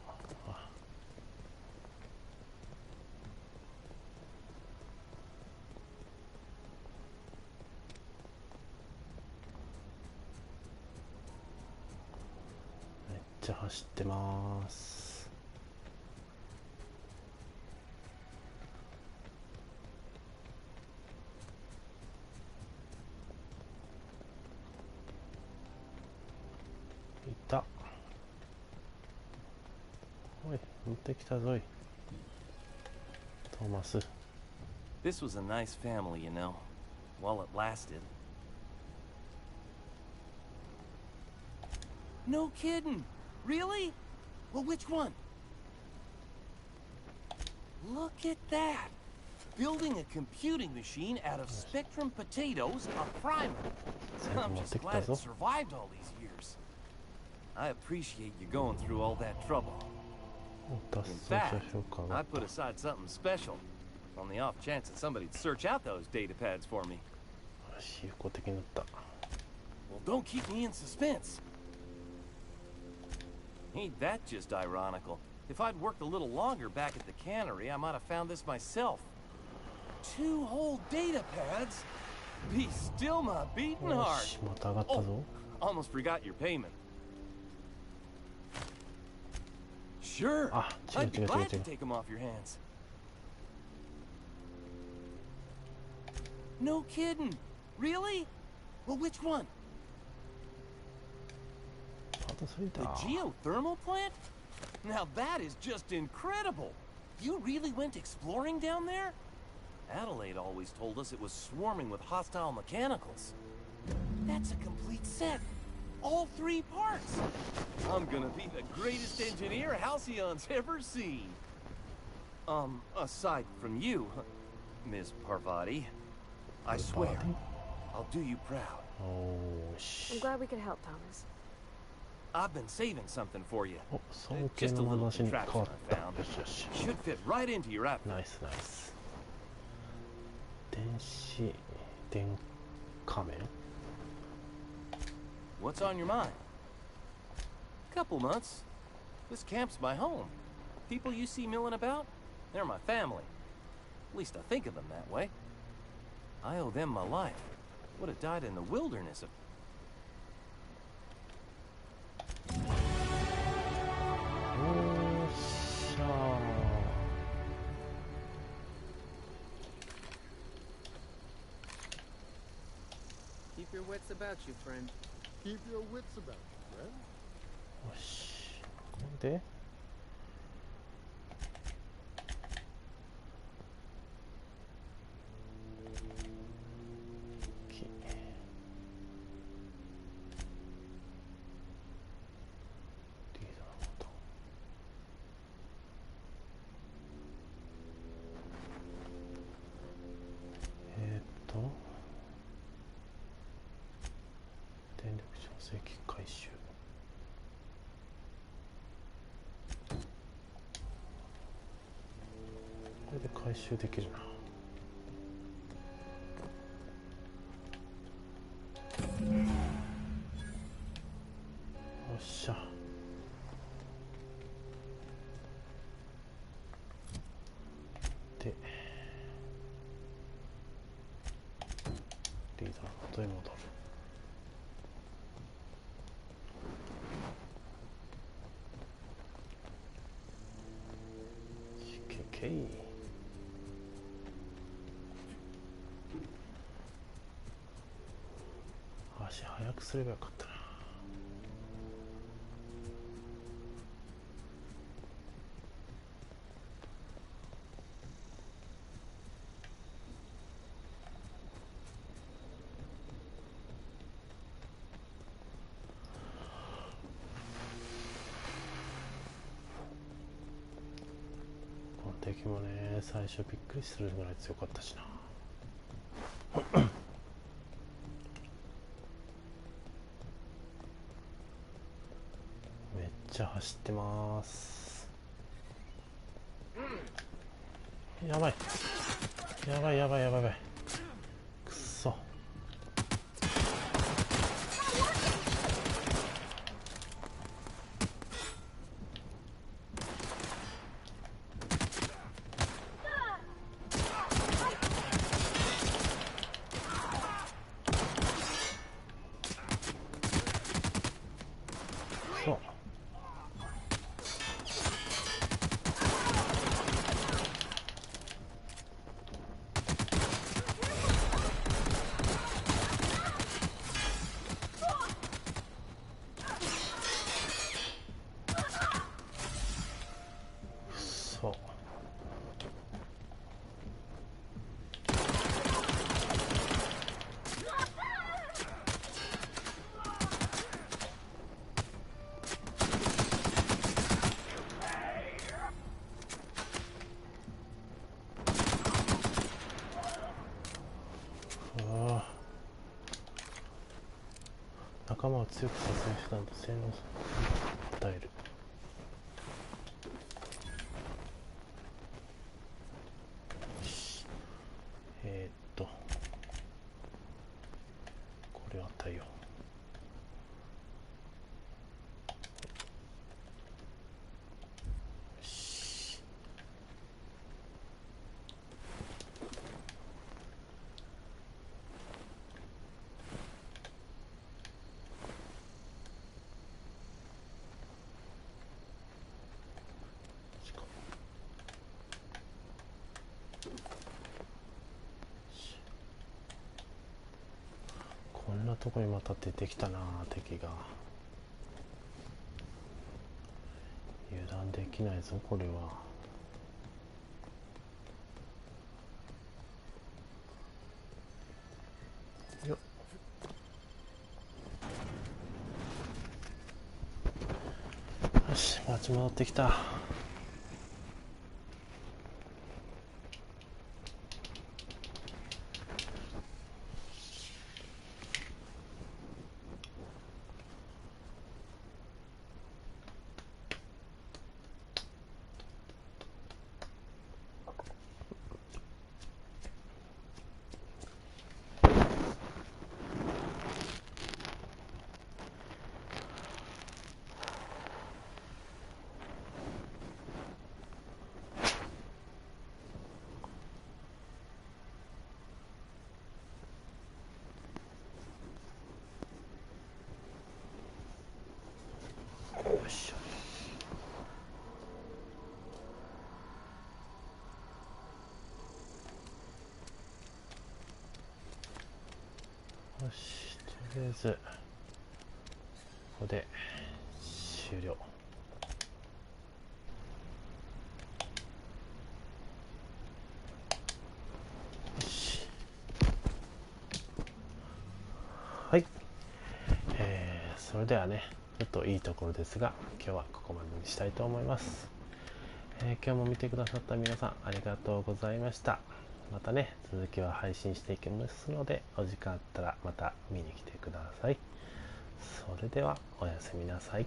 めっちゃ走ってます。いた。おい、持ってきたぞい。トーマス。This was a nice family, you know, while it lasted. No kidding. Really? Well, which one? Look at that. building a computing machine out of Spectrum potatoes, a primer. I'm just glad it survived all these years. I appreciate you going through all that trouble. In fact, I put aside something special on the off chance that somebody'd search out those data pads for me. Well, don't keep me in suspense. Ain't that just ironical? If I'd worked a little longer back at the cannery, I might have found this myself. 2 whole data pads? Be still my beating heart. Oh, almost forgot your payment. Sure, I'd be glad to take them off your hands. No kidding. Really? Well, which one? The geothermal plant? Now that is just incredible. You really went exploring down there? Adelaide always told us it was swarming with hostile mechanicals. That's a complete set. All 3 parts. I'm gonna be the greatest engineer Halcyon's ever seen. Aside from you, Miss Parvati. I swear, I'll do you proud. I'm glad we could help, Thomas. I've been saving something for you. Just a little contraption I found. Should fit right into your outfit. Nice, nice. 電子電仮面 What's on your mind? Couple months. This camp's my home. People you see milling about, they're my family. At least I think of them that way. I owe them my life. Would have died in the wilderness of... Keep your wits about you, friend. Keep your wits about you, friend. よし。で電力調整機回収。これで回収できるな。よっしゃ。でリーダーの元へ戻る。足早くすればよかったな。この敵もね、最初びっくりするぐらい強かったしな。めっちゃ走ってます。やばいやばいやばいやばいやばい、くっそ。そう仲間を強くさせる手段と性能を与える。これを与えよう。こんなとこにまた出てきたな、敵が。油断できないぞこれは。よっ、よし、街戻ってきた。よし。よし、とりあえずここで終了。よし、はい、それではね、ちょっといいところですが今日はここまでにしたいと思います。今日も見てくださった皆さんありがとうございました。またね、続きは配信していきますので、お時間あったらまた見に来てください。それではおやすみなさい。